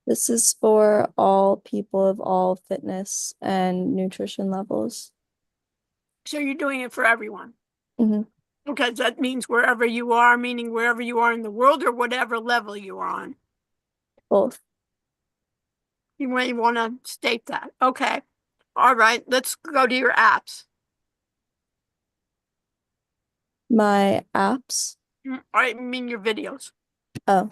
This is for all people of all fitness and nutrition levels. So you're doing it for everyone. hmm Okay, that means wherever you are, meaning wherever you are in the world or whatever level you are on. Both. You may want to state that. Okay. All right, let's go to your apps. My apps. I mean your videos. Oh,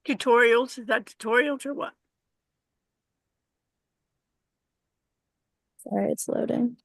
Tutorials, is that tutorials or what? sorry, it's loading.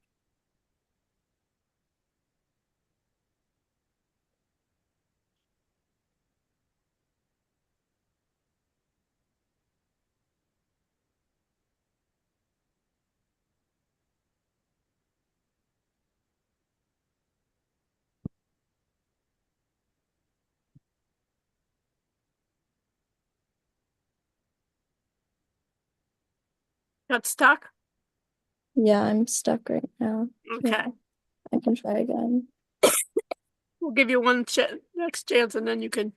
Got stuck? Yeah, I'm stuck right now. Okay. Yeah, I can try again. We'll give you one next chance and then you can.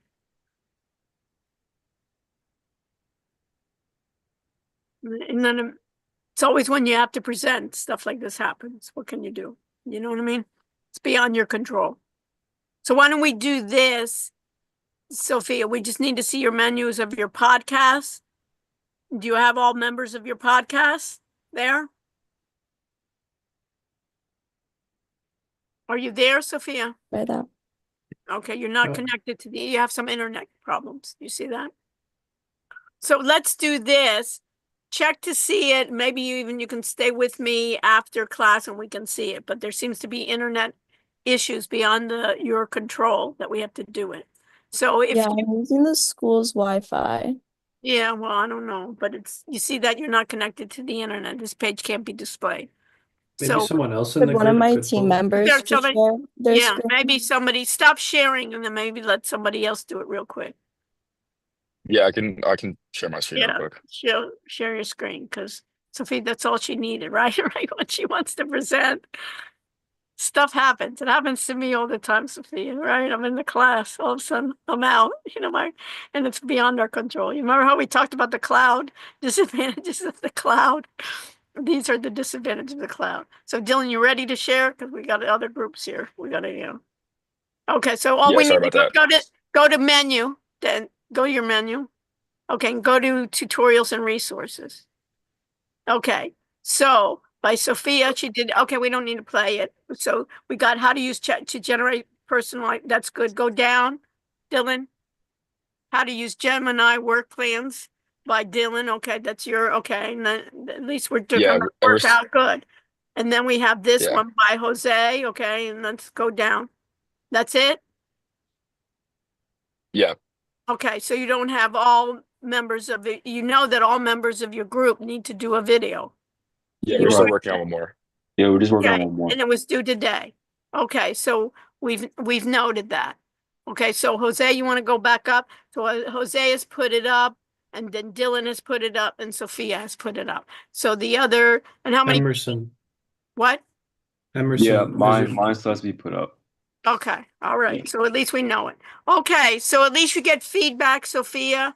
And then it's always when you have to present, stuff like this happens. What can you do? You know what I mean? It's beyond your control. So why don't we do this, Sophia? We just need to see your menus of your podcast. Do you have all members of your podcast there? Are you there, Sophia? Try that. Okay, you're not Oh. connected to you have some internet problems. You see that? So let's do this. Check to see it. Maybe you can stay with me after class and we can see it, but there seems to be internet issues beyond your control that we have to do it. So if Yeah, I'm using the school's Wi-Fi. yeah, well, I don't know, but you see that you're not connected to the internet. This page can't be displayed. Maybe So someone else in Could the one of group my could team pull it. members There, to somebody- share their yeah, screen? maybe somebody stop sharing and then maybe let somebody else do it real quick. Yeah, I can share my screen real Yeah, quick. share your screen because Sophie, that's all she needed, right? Right, what she wants to present. Stuff happens. It happens to me all the time, Sophia, right? I'm in the class, all of a sudden I'm out, and it's beyond our control. You remember how we talked about the cloud, disadvantages of the cloud? These are the disadvantages of the cloud. So Dylan, you ready to share? Because we got other groups here. We got to, Okay, so all Yeah, we sorry need to about that. go to menu, then go to your menu. Okay, and go to tutorials and resources. Okay, so by Sophia, she did, okay, we don't need to play it. So we got how to use chat to generate personalized, that's good. Go down, Dylan. How to use Gemini work plans by Dylan. Okay, that's okay. And then at least we're Yeah, gonna work out good. And then we have this Yeah. one by Jose. Okay, and let's go down. That's it? Yeah. Okay, so you don't have all members of it. You know that all members of your group need to do a video. Yeah, You we're still are- working on one more. Yeah, we're just working on Okay, one more. and it was due today. Okay, so we've noted that. Okay, so Jose, you want to go back up? So Jose has put it up, and then Dylan has put it up, and Sophia has put it up. So the other, and how many, Emerson. what? Emerson. Yeah, there's a- mine still has to be put up. Okay, all right, so at least we know it. Okay, so at least you get feedback, Sophia,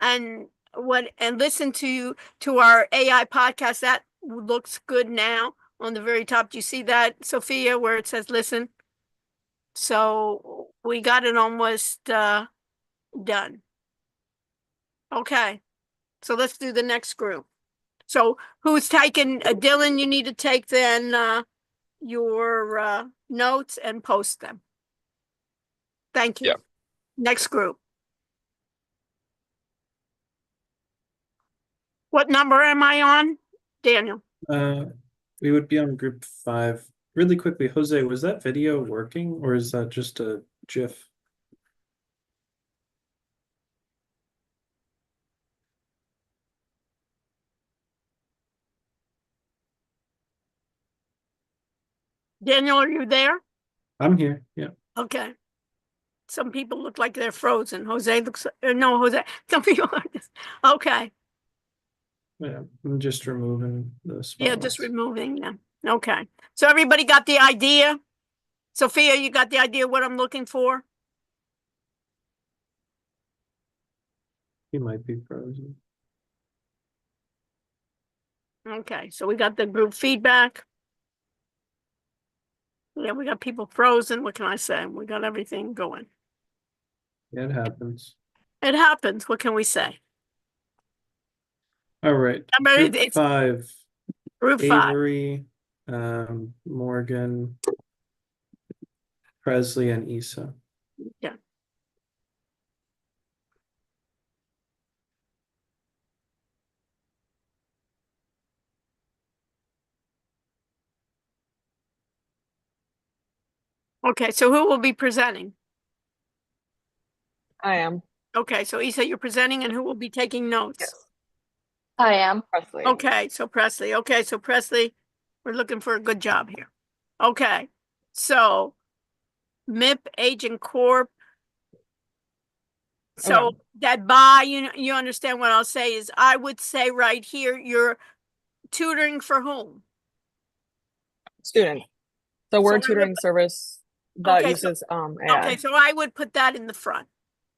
and listen to our AI podcast. That looks good now on the very top. Do you see that, Sophia, where it says listen? So we got it almost done. Okay, so let's do the next group. So who's taking, Dylan, you need to take then your notes and post them. Thank you. Yeah. Next group. What number am I on, Daniel? We would be on group 5. Really quickly, Jose, was that video working or is that just a GIF? Daniel, are you there? I'm here. Yeah. Okay. Some people look like they're frozen. Jose looks, no, Jose, some people are just, okay. Yeah. I'm just removing the Yeah, spotlights. just removing them. Okay. So everybody got the idea? Sophia, you got the idea what I'm looking for? He might be frozen. Okay, so we got the group feedback. Yeah, we got people frozen. What can I say? We got everything going. Yeah, it happens. It happens. What can we say? All right. Remember, Group it's 5, group 5. Avery, Morgan, Presley, and Issa. Yeah. Okay, so who will be presenting? I am. Okay, so Issa, you're presenting, and who will be taking notes? Yes. I am. Presley. Okay, so Presley. Okay, so Presley, we're looking for a good job here. Okay, so MIP Agent Corp. So Okay. that by, you understand what I'll say is, I would say right here, you're tutoring for whom? Student. So So we're I a would tutoring put- service that Okay, so- uses AI. Okay, so I would put that in the front.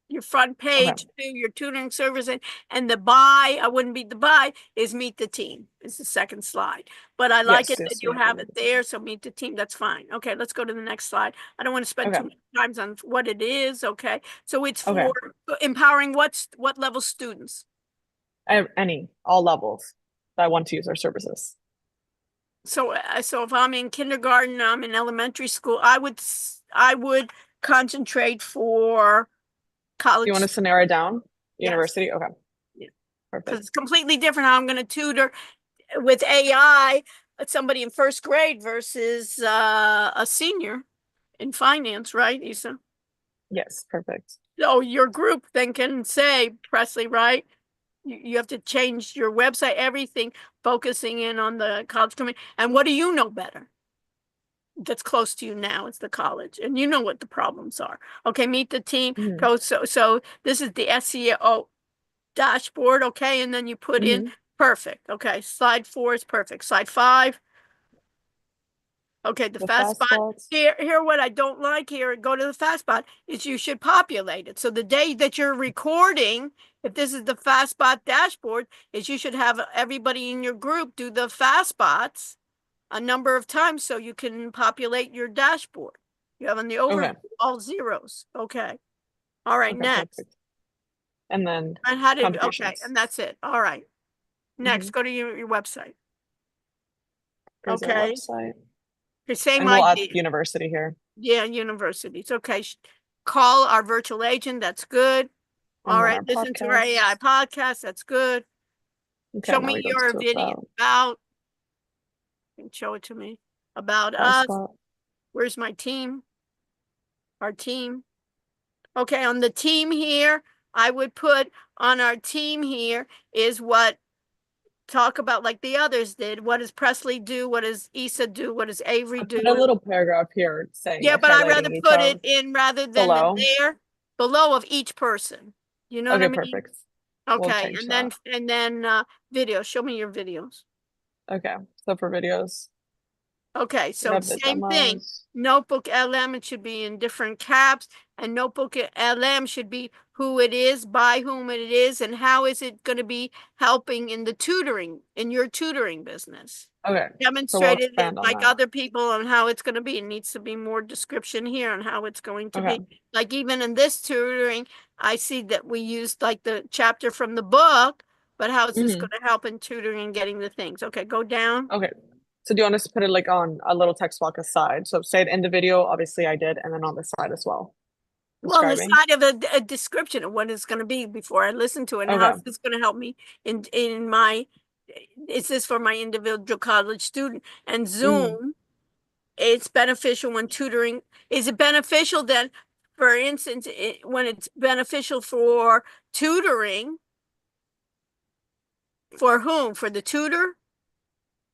Your front Okay. page to your tutoring service, and the buy, I wouldn't be the buy, is meet the team. It's the second slide. But I like Yes, it that yes, you we have do. it there, so meet the team, that's fine. Okay, let's go to the next slide. I don't want to spend Okay. too much time on what it is, okay? So it's Okay. for empowering what level students? All levels that want to use our services. So if I'm in kindergarten, I'm in elementary school, I would concentrate for college. You want us to narrow it down? Yes. University? Okay. Yeah. Perfect. Because it's completely different how I'm going to tutor with AI somebody in first grade versus a senior in finance, right, Issa? Yes, perfect. So your group then can say, Presley, right? You have to change your website, everything, focusing in on the college community. And what do you know better? That's close to you now, it's the college, and you know what the problems are. Okay, meet the team. Mhm. So this is the SEO dashboard, okay, and then you put in perfect. Okay, slide 4 is perfect. Slide 5. Okay, the fast spot. spots. Here, what I don't like here, go to the fast spot, is you should populate it. So the day that you're recording, if this is the fast spot dashboard, is you should have everybody in your group do the fast spots a number of times so you can populate your dashboard. You have on the overview all zeros. Okay. All right, Okay, next. perfect. And then And how did, okay, contributions. and that's it. All right. Next, go to your website. Here's our Okay. website. The same And we'll add idea. university here. Yeah, universities. Okay. Call our virtual agent. That's good. And All then right. our Listen to our AI podcast. That's good. Okay, Show now me we go your to video about. Show it to me. About us. spot. Where's my team? Our team. Okay, on the team here, I would put on our team here is what talk about like the others did. What does Presley do? What does Issa do? What does Avery do? Put a little paragraph here saying, Yeah, like, but I'd rather highlighting each put of it in rather than below. there, below of each person. You know what I Okay, mean? perfect. We'll Okay, change and then video. Show me your videos. Okay, so for videos, Okay, we so have the same thing. demos. Notebook LM, it should be in different caps, and Notebook LM should be who it is, by whom it is, and how is it going to be helping in the tutoring, in your tutoring business. Okay, so we'll Demonstrated it expand on like that. other people on how it's going to be. It needs to be more description here on how it's going to Okay. be. Like even in this tutoring, I see that we used like the chapter from the book, but how is this going to help in tutoring and getting the things? Okay, go down. Okay, so do you want us to put it like on a little text block aside? So say it in the video, obviously I did, and then on the side as well. Well, on the Describing. side of a description of what it's going to be before I listen to it, and how Okay. is this going to help me in my, is this for my individual college student? And Zoom, it's beneficial when tutoring. Is it beneficial then, for instance, when it's beneficial for tutoring, for whom? For the tutor?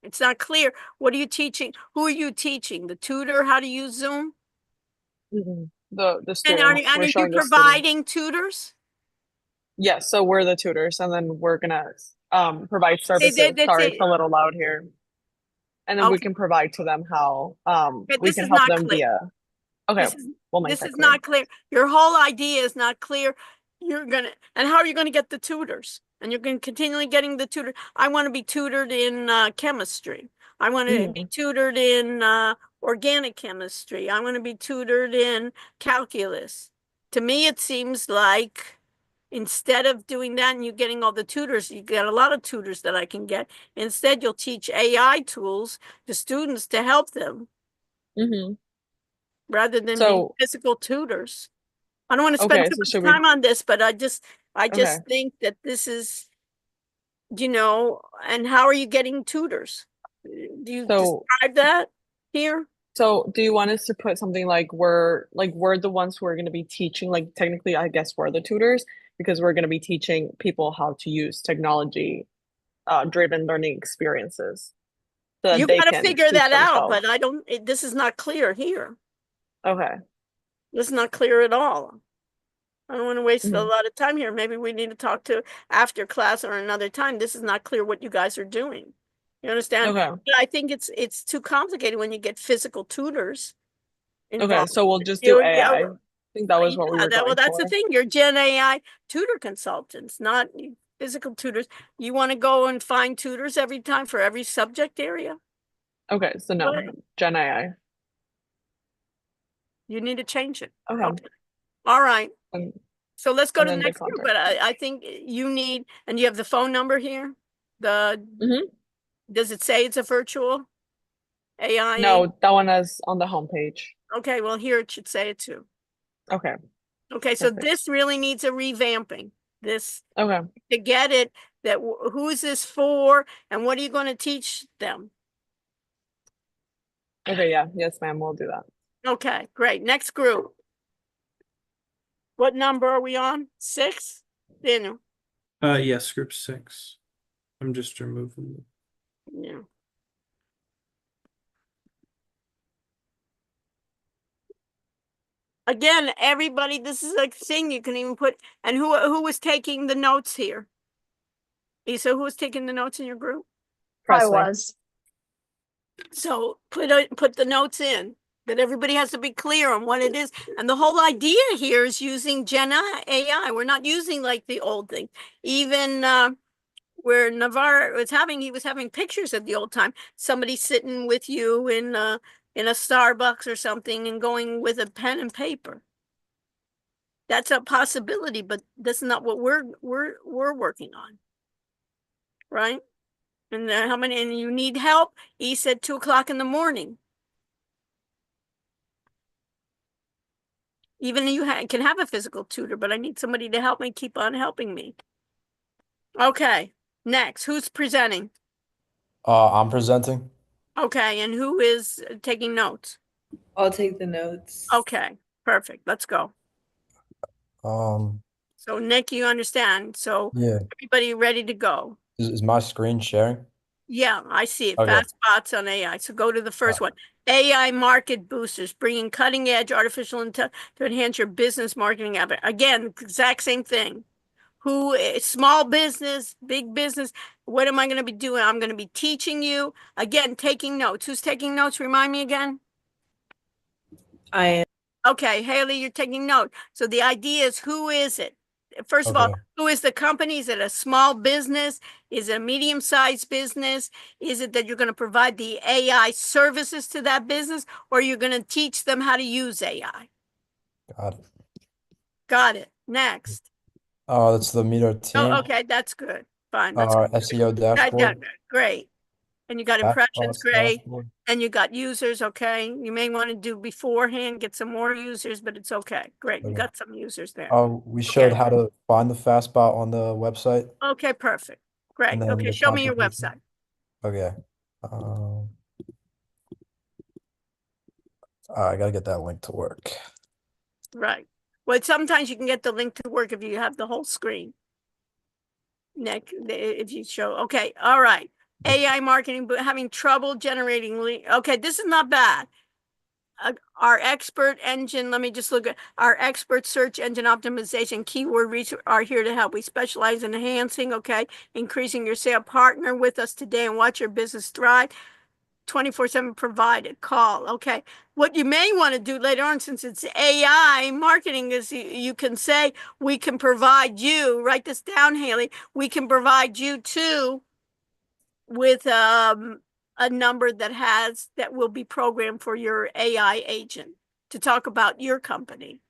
It's not clear. What are you teaching? Who are you teaching? The tutor, how to use Zoom? The And student. are We're you showing the student. providing tutors? Yes, so we're the tutors, and then we're gonna provide services. Sorry, it's a little loud here. And then we can provide to them how Okay, we this can is help not them clear. via. Okay, we'll make This that is clear. not clear. Your whole idea is not clear. And how are you gonna get the tutors? And you're going to continually getting the tutor. I want to be tutored in chemistry. I want to be tutored in organic chemistry. I want to be tutored in calculus. To me, it seems like instead of doing that and you getting all the tutors, you get a lot of tutors that I can get. Instead, you'll teach AI tools to students to help them rather than being physical tutors. I don't want to spend too much time on this, but I just think that this is, you know, and how are you getting tutors? Do you describe that here? So do you want us to put something like we're the ones who are going to be teaching, like technically, I guess we're the tutors because we're going to be teaching people how to use technology driven learning experiences. So You got to figure that out, but I don't, this is not clear here. Okay. This is not clear at all. I don't want to waste a lot of time here. Maybe we need to talk to after class or another time. This is not clear what you guys are doing. You understand? Okay. But I think it's too complicated when you get physical tutors involved. Okay, so we'll just do AI. I think that was what we were going well, that's for. the thing. You're Gen AI tutor consultants, not physical tutors. You want to go and find tutors every time for every subject area? Okay, so no, Gen AI. You need to change it. Okay. All right. So let's go to the next group, but I think you need, and you have the phone number here? Does it say it's a virtual AI? No, that one is on the homepage. Okay, well here it should say it too. Okay. Okay, so this really needs a revamping. This, okay, to get it, that who is this for and what are you going to teach them? Okay, yeah, yes, ma'am, we'll do that. Okay, great. Next group. What number are we on? 6? Daniel? Yes, group 6. I'm just removing them. Yeah. Again, everybody, this is a thing you can even put, and who was taking the notes here? Isa, who was taking the notes in your group? Presley. I was. So put the notes in, that everybody has to be clear on what it is. And the whole idea here is using Gen AI. We're not using like the old thing. Even where Navarre was he was having pictures of the old time. Somebody sitting with you in a Starbucks or something and going with a pen and paper. That's a possibility, but that's not what we're working on. Right? And how many, and you need help? He said 2 o'clock in the morning. Even you can have a physical tutor, but I need somebody to help me keep on helping me. Okay, next, who's presenting? I'm presenting. Okay, and who is taking notes? I'll take the notes. Okay, perfect. Let's go. So Nick, you understand. So Yeah. everybody ready to go? Is my screen sharing? Yeah, I see it. Okay. Fast spots on AI. So go to the first one. AI market boosters, bringing cutting edge artificial intelligence to enhance your business marketing effort. Again, exact same thing. Small business, big business. What am I going to be doing? I'm going to be teaching you. Again, taking notes. Who's taking notes? Remind me again. I am. Okay, Haley, you're taking note. So the idea is, who is it? First of all, who is the company? Is it a small business? Is it a medium-sized business? Is it that you're going to provide the AI services to that business, or you're going to teach them how to use AI? Got it. Got it. Next. That's the Meet Our Team. Oh, okay, that's good. Fine. That's SEO dashboard. Great. And you got impressions, great. Dashboard. And you got users, okay. You may want to do beforehand, get some more users, but it's okay. Great, you got some users there. We showed how to find the fastbot on the website. Okay, perfect. Great. And then Okay, the show me your contribution. website. Okay. I gotta get that link to work. Right. Well, sometimes you can get the link to work if you have the whole screen. Nick, if you show, okay, all right. AI marketing, but having trouble generating lead. Okay, this is not bad. Our expert engine, let me just look at our expert search engine optimization, keyword research are here to help. We specialize in enhancing, okay, increasing your sale. Partner with us today and watch your business thrive. 24/7 provided. Call. Okay. What you may want to do later on, since it's AI marketing, is you can say, we can provide you, write this down, Haley, we can provide you too with a number that will be programmed for your AI agent to talk about your company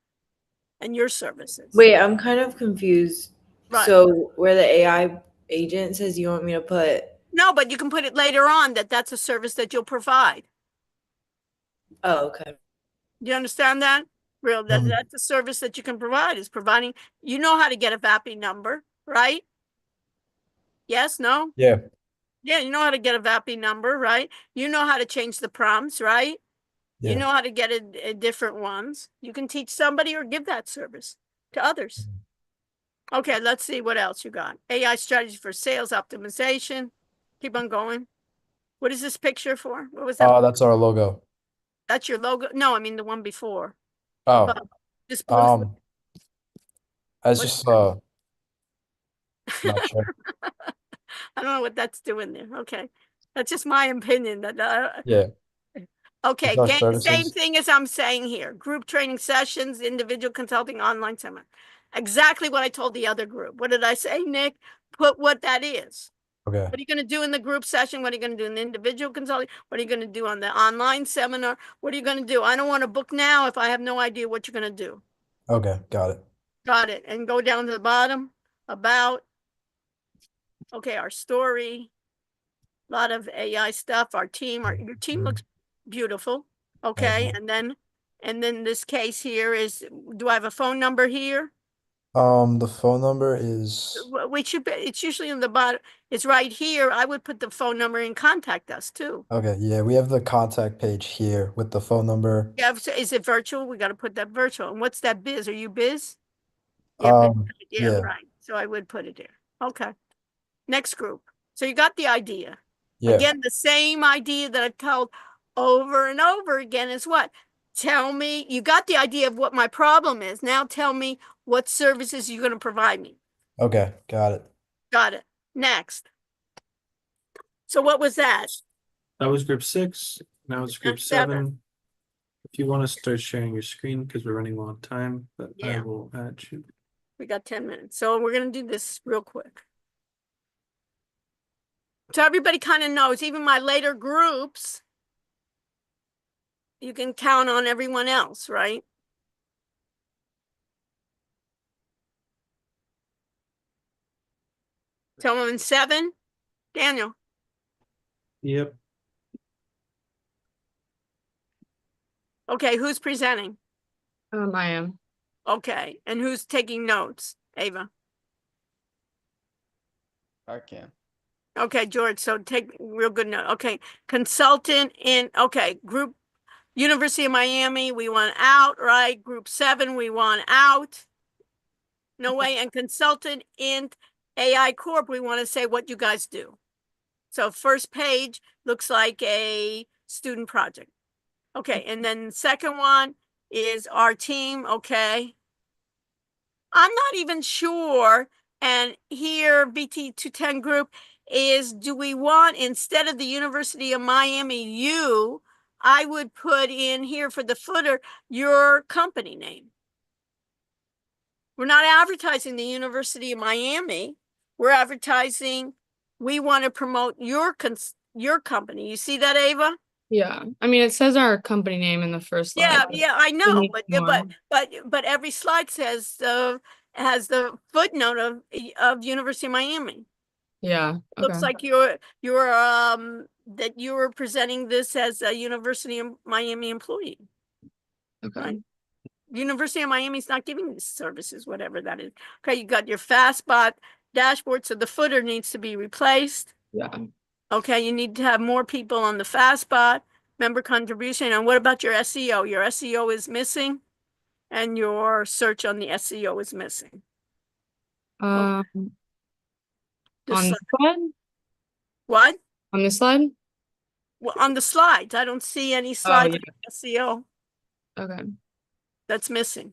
and your services. Wait, I'm kind of confused. Right. So where the AI agent says you want me to put, No, but you can put it later on that's a service that you'll provide. oh, okay. Do you understand that? That's a service that you can provide, is providing, you know how to get a VAPI number, right? Yes, no? Yeah. Yeah, you know how to get a VAPI number, right? You know how to change the prompts, right? You Yeah. know how to get different ones. You can teach somebody or give that service to others. Okay, let's see what else you got. AI strategy for sales optimization. Keep on going. What is this picture for? What was that? That's our logo. That's your logo? No, I mean the one before. Oh, Above. This blue. I was What- just not sure. I don't know what that's doing there. Okay. That's just my opinion. Yeah. Okay, It's our again, same services. thing as I'm saying here. Group training sessions, individual consulting, online seminar. Exactly what I told the other group. What did I say, Nick? Put what that is. Okay. What are you going to do in the group session? What are you going to do in the individual consulting? What are you going to do on the online seminar? What are you going to do? I don't want to book now if I have no idea what you're going to do. Okay, got it. Got it. And go down to the bottom about, okay, our story, a lot of AI stuff, our team, your team looks beautiful. Okay. And then this case here is, do I have a phone number here? The phone number is It's usually in the bottom. It's right here. I would put the phone number and contact us too. okay. Yeah, we have the contact page here with the phone number. Yeah, so is it virtual? We got to put that virtual. And what's that biz? Are you biz? Yeah, yeah, Yeah. right. So I would put it there. Okay. Next group. So you got the idea. Yeah. Again, the same idea that I've told over and over again is what? Tell me, you got the idea of what my problem is. Now tell me what services you're going to provide me. Okay, got it. Got it. Next. So what was that? That was group 6. Now it's group That's 7. 7. If you want to start sharing your screen, because we're running low on time, but I Yeah. will add you. We got 10 minutes. So we're going to do this real quick. So everybody kind of knows, even my later groups, you can count on everyone else, right? Someone in 7, Daniel. Yep. Okay, who's presenting? I am. Okay, and who's taking notes? Ava. I can. Okay, George, so take real good note. Okay, consultant in, okay, group, University of Miami, we want out, right? Group 7, we want out. No way. And consultant in AI Corp, we want to say what you guys do. So first page looks like a student project. Okay, and then second one is our team, okay. I'm not even sure, and here BTE210 group is, do we want, instead of the University of Miami U, I would put in here for the footer your company name. We're not advertising the University of Miami. We're advertising, we want to promote your company. You see that, Ava? Yeah. I mean, it says our company name in the first slide. Yeah, I know, need more. but every slide says has the footnote of University of Miami. Yeah. Looks Okay. like that you were presenting this as a University of Miami employee. Okay. Right? University of Miami is not giving these services, whatever that is. Okay, you got your Fastbot dashboard, so the footer needs to be replaced. Yeah. Okay, you need to have more people on the Fastbot, member contribution. And what about your SEO? Your SEO is missing, and your search on the SEO is missing. On This the slide? What? On this slide? Well, on the slides, I don't see any slides yeah. on SEO. Okay. That's missing.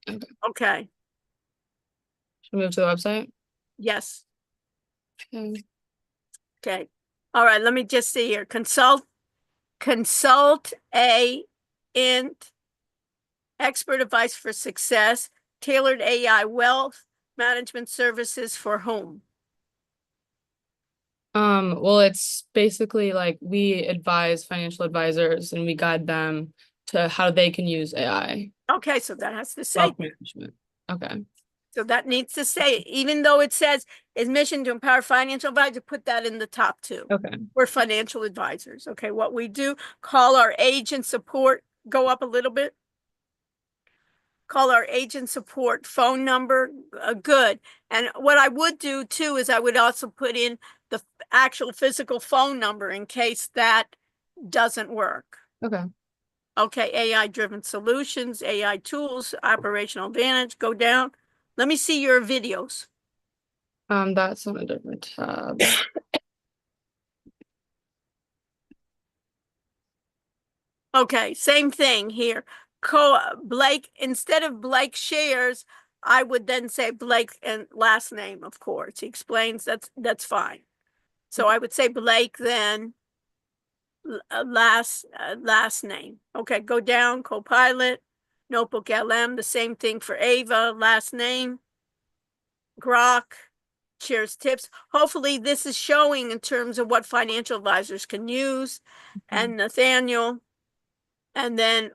Okay. Okay. Should we move to the website? Yes. Okay. Okay. All right, let me just see here. Consult a int expert advice for success, tailored AI wealth management services for whom? Well, it's basically like we advise financial advisors and we guide them to how they can use AI. Okay, so that has to say, Wealth management. Okay. so that needs to say, even though it says is mission to empower financial advisors, put that in the top two. Okay. We're financial advisors. Okay, what we do, call our agent support, go up a little bit. Call our agent support phone number, good. And what I would do too is I would also put in the actual physical phone number in case that doesn't work. Okay. Okay, AI-driven solutions, AI tools, operational advantage, go down. Let me see your videos. That's on a different tab. Okay, same thing here. Blake, instead of Blake shares, I would then say Blake and last name, of course. He explains that's fine. So I would say Blake then last name. Okay, go down, Copilot, Notebook LM, the same thing for Ava, last name, Grok, shares tips. Hopefully this is showing in terms of what financial advisors can use, and Nathaniel, and then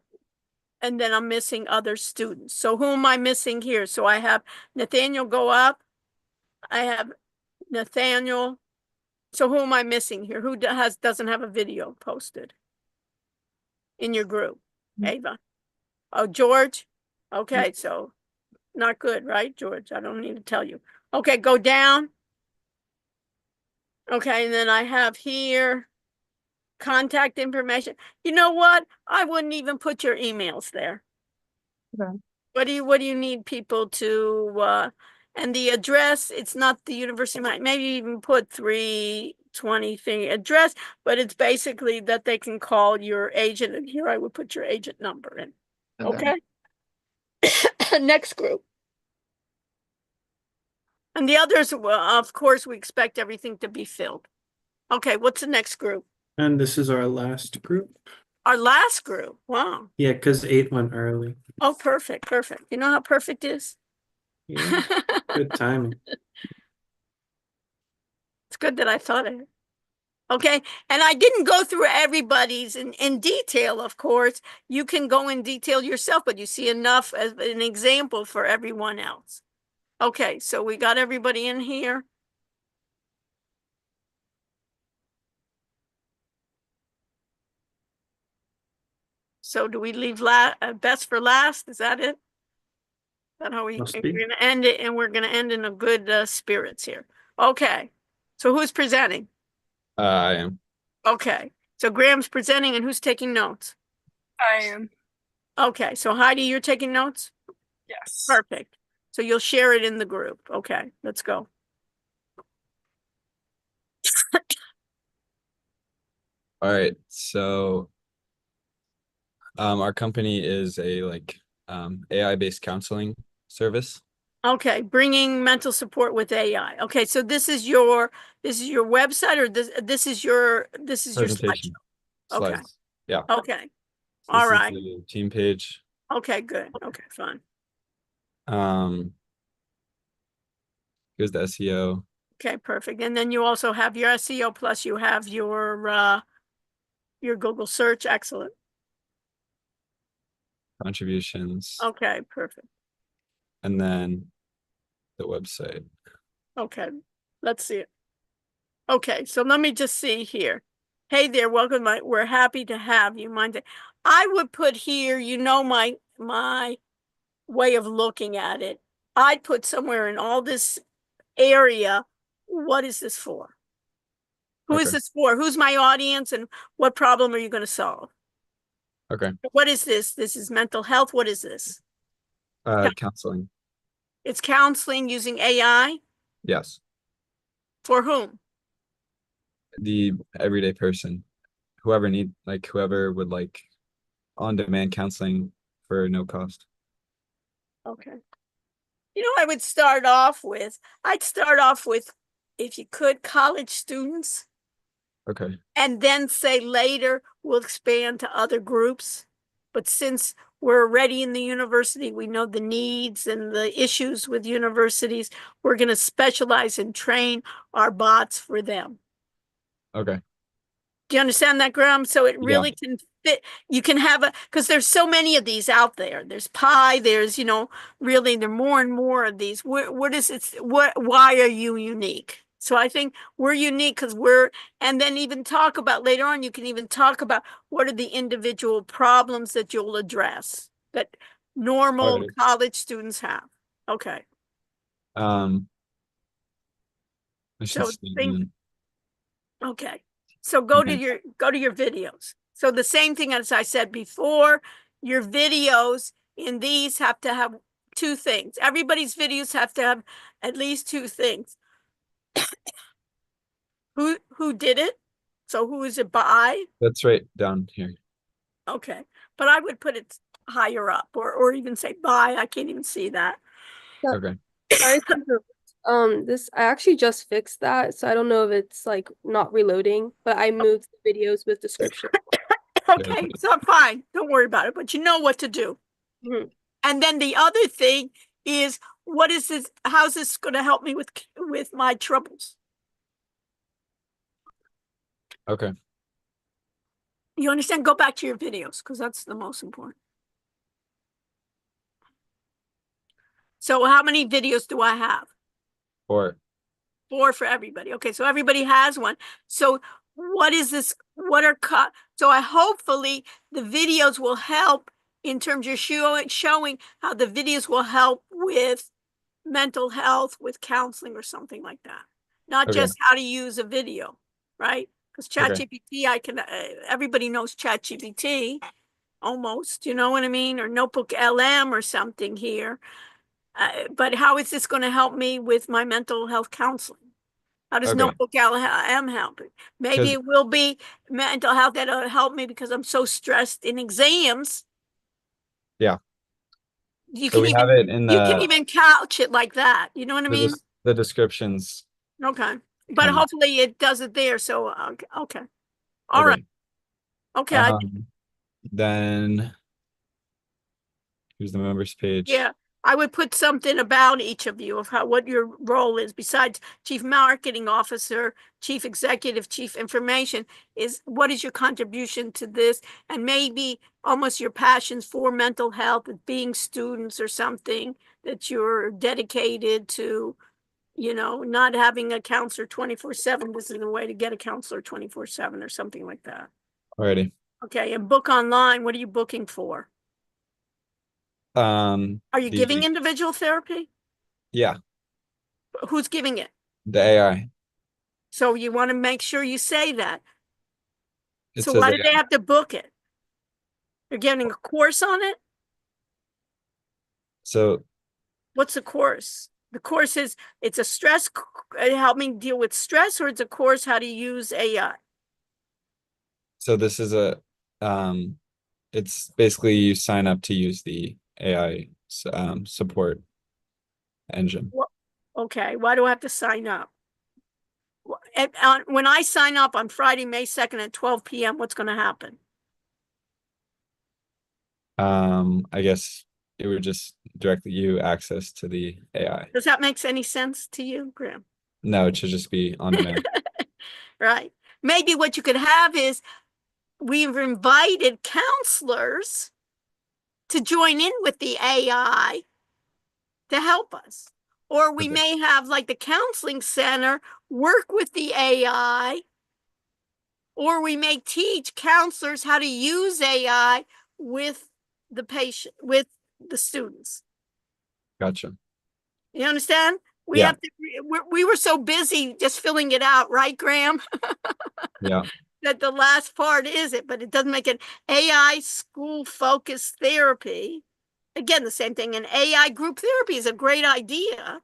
I'm missing other students. So who am I missing here? So I have Nathaniel go up. I have Nathaniel. So who am I missing here? Who doesn't have a video posted in your group? Ava. Oh, George. Okay, so not good, right, George? I don't need to tell you. Okay, go down. Okay, and then I have here contact information. You know what? I wouldn't even put your emails there. Okay. What do you need people to and the address, it's not the university, maybe even put 320 thing address, but it's basically that they can call your agent, and here I would put your agent number in. Okay. Next group. And the others, well, of course, we expect everything to be filled. Okay, what's the next group? And this is our last group. Our last group. Wow. Yeah, because 8 went early. Oh, perfect, perfect. You know how perfect is? Yeah, good timing. It's good that I thought of it. Okay, and I didn't go through everybody's in detail, of course. You can go in detail yourself, but you see enough as an example for everyone else. Okay, so we got everybody in here. So do we leave best for last? Is that it? Is that how we're gonna end it, and we're gonna end in a good spirits here. Okay, so who's presenting? I am. Okay, so Graham's presenting, and who's taking notes? I am. Okay, so Heidi, you're taking notes? Yes. Perfect. So you'll share it in the group. Okay, let's go. All right. So our company is a AI-based counseling service. Okay, bringing mental support with AI. Okay, so this is your website, or this is your Presentation. slideshow? Okay. Slides. Yeah. Okay. So All this is right. the team page. Okay, good. Okay, fine. Here's the SEO. Okay, perfect. And then you also have your SEO, plus you have your Google search. Excellent. Contributions. Okay, perfect. And then the website. Okay, let's see it. Okay, so let me just see here. Hey there, welcome. We're happy to have you. I would put here, you know, my way of looking at it. I'd put somewhere in all this area, what is this for? Who is this for? Who's my audience, and what problem are you going to solve? Okay. What is this? This is mental health. What is this? Counseling. It's counseling using AI? Yes. For whom? The everyday person. Whoever would like on-demand counseling for no cost. Okay. You know, I'd start off with, if you could, college students. Okay. And then say later we'll expand to other groups. But since we're already in the university, we know the needs and the issues with universities, we're going to specialize and train our bots for them. Okay. Do you understand that, Graham? So it Yeah. really can fit. You can have because there's so many of these out there. There's Pi, there's, really there are more and more of these. What is it? Why are you unique? So I think we're unique because and then even talk about later on, you can even talk about what are the individual problems that you'll address that normal Alrighty. college students have. Okay. Mission So statement. okay. So go to Okay. your videos. So the same thing as I said before, your videos in these have to have two things. Everybody's videos have to have at least two things. Who did it? So who is it by? That's right down here. Okay. But I would put it higher up or even say by. I can't even see that. Okay. Sorry to interrupt. This I actually just fixed that, so I don't know if it's like not reloading, but I moved the videos with description. Okay, so fine. Don't worry about it, but you know what to do. Mhm. And then the other thing is, what is this? How's this going to help me with my troubles? Okay. You understand? Go back to your videos because that's the most important. So how many videos do I have? 4. 4 for everybody. Okay, so everybody has one. So what is this? So I hopefully the videos will help in terms of showing how the videos will help with mental health, with counseling or something like that. Not Okay. just how to use a video, right? Because Okay. ChatGPT, everybody knows ChatGPT almost, you know what I mean? Or Notebook LM or something here. But how is this going to help me with my mental health counseling? How does Okay. Notebook LM help? Maybe it will be mental health that'll help me because I'm so stressed in exams. Yeah. You So can we even have it in you can even couch it like that. You know what I mean? the descriptions. Okay. But Kind of. hopefully it does it there. So okay. All right. Okay. Okay. Then here's the members page. Yeah. I would put something about each of you of what your role is besides chief marketing officer, chief executive, chief information what is your contribution to this? And maybe almost your passions for mental health, being students or something that you're dedicated to, not having a counselor 24/7. This is a way to get a counselor 24/7 or something like that. Alrighty. Okay. And book online. What are you booking for? Are you giving individual therapy? Yeah, Who's giving it? the AI. So you want to make sure you say that. It So says why do they AI. have to book it? They're getting a course on it? So What's the course? The course is, it's a stress, help me deal with stress, or it's a course how to use AI? this is it's basically you sign up to use the AI support engine. Okay, why do I have to sign up? When I sign up on Friday, May 2nd at 12 p.m., what's going to happen? I guess it would just direct you access to the AI. Does that make any sense to you, Graham? No, it should just be on demand. Right. Maybe what you could have is we've invited counselors to join in with the AI to help us. Or we may have like the counseling center work with the AI, or we may teach counselors how to use AI with the patient, with the students. Gotcha. You understand? Yeah. We were so busy just filling it out, right, Graham? Yeah. That the last part is it, but it doesn't make it AI school focused therapy. Again, the same thing. An AI group therapy is a great idea.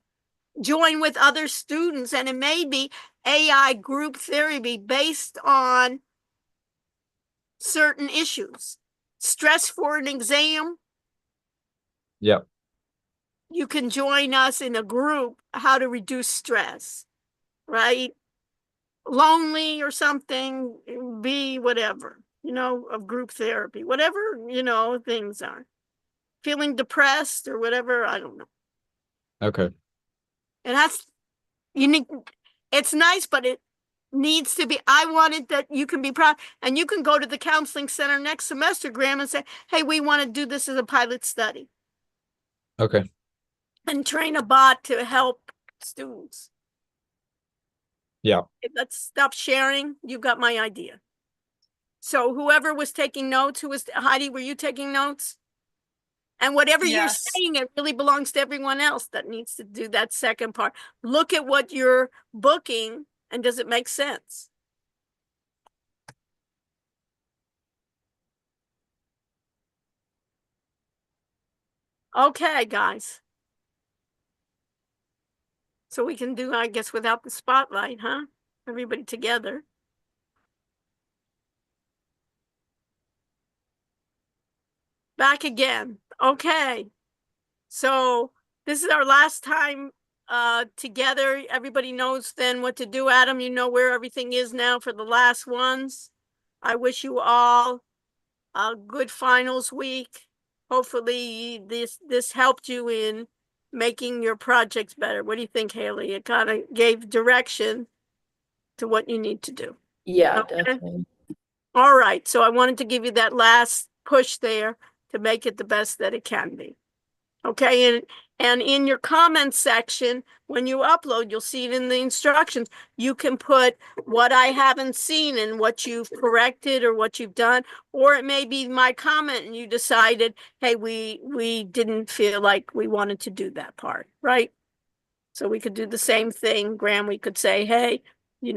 Join with other students, and it may be AI group therapy based on certain issues. Stress for an exam. Yep. You can join us in a group, how to reduce stress, right? lonely or something, be whatever, of group therapy, whatever, things are. Feeling depressed or whatever, I don't know. Okay. And that's unique. It's nice, but it needs to be. I wanted that you can be proud, and you can go to the counseling center next semester, Graham, and say, hey, we want to do this as a pilot study Okay. and train a bot to help students. Yeah. Let's stop sharing. You got my idea. So whoever was taking notes, Heidi, were you taking notes? And whatever you're Yes. saying, it really belongs to everyone else that needs to do that second part. Look at what you're booking and does it make sense? Okay, guys. So we can do, I guess, without the spotlight, huh? Everybody together. Back again. Okay. So this is our last time together. Everybody knows then what to do. Adam, you know where everything is now for the last ones. I wish you all a good finals week. Hopefully this helped you in making your projects better. What do you think, Haley? It kind of gave direction to what you need to do. Yeah, Okay. definitely. All right. So I wanted to give you that last push there to make it the best that it can be. Okay. And in your comments section, when you upload, you'll see it in the instructions. You can put what I haven't seen and what you've corrected or what you've done, or it may be my comment and you decided, hey, we didn't feel like we wanted to do that part, right? So we could do the same thing, Graham. We could say, hey, we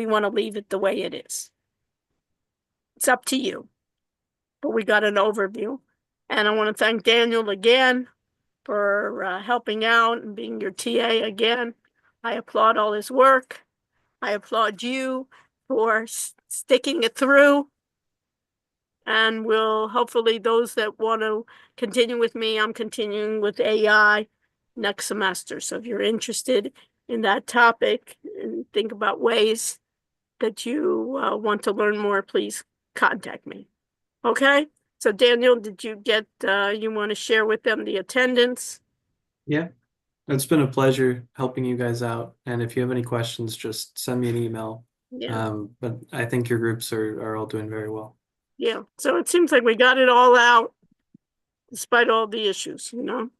want to leave it the way it is. It's up to you. But we got an overview. And I want to thank Daniel again for helping out and being your TA again. I applaud all his work. I applaud you for sticking it through. And we'll hopefully those that want to continue with me, I'm continuing with AI next semester. So if you're interested in that topic and think about ways that you want to learn more, please contact me. Okay? So Daniel, did you get, you want to share with them the attendance? Yeah, it's been a pleasure helping you guys out. And if you have any questions, just send me an email. Yeah. But I think your groups are all doing very well. Yeah. So it seems like we got it all out despite all the issues, And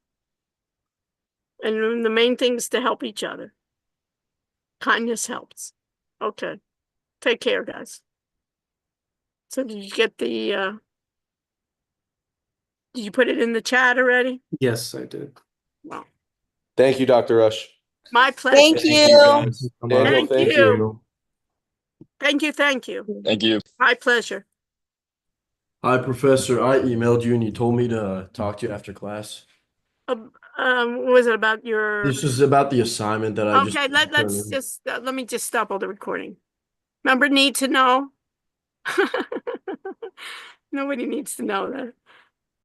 the main thing is to help each other. Kindness helps. Okay. Take care, guys. So did you get did you put it in the chat already? Yes, I did. Well, Thank you, Dr. Rush. my pleasure. Thank you. guys. Daniel, thank you. Thank you. Thank you. Thank you. My pleasure. Hi, Professor. I emailed you and you told me to talk to you after class. What was it about your? This is about the assignment that I just Okay, turned let's in. just let me just stop all the recording. Remember, need to know. Nobody needs to know that.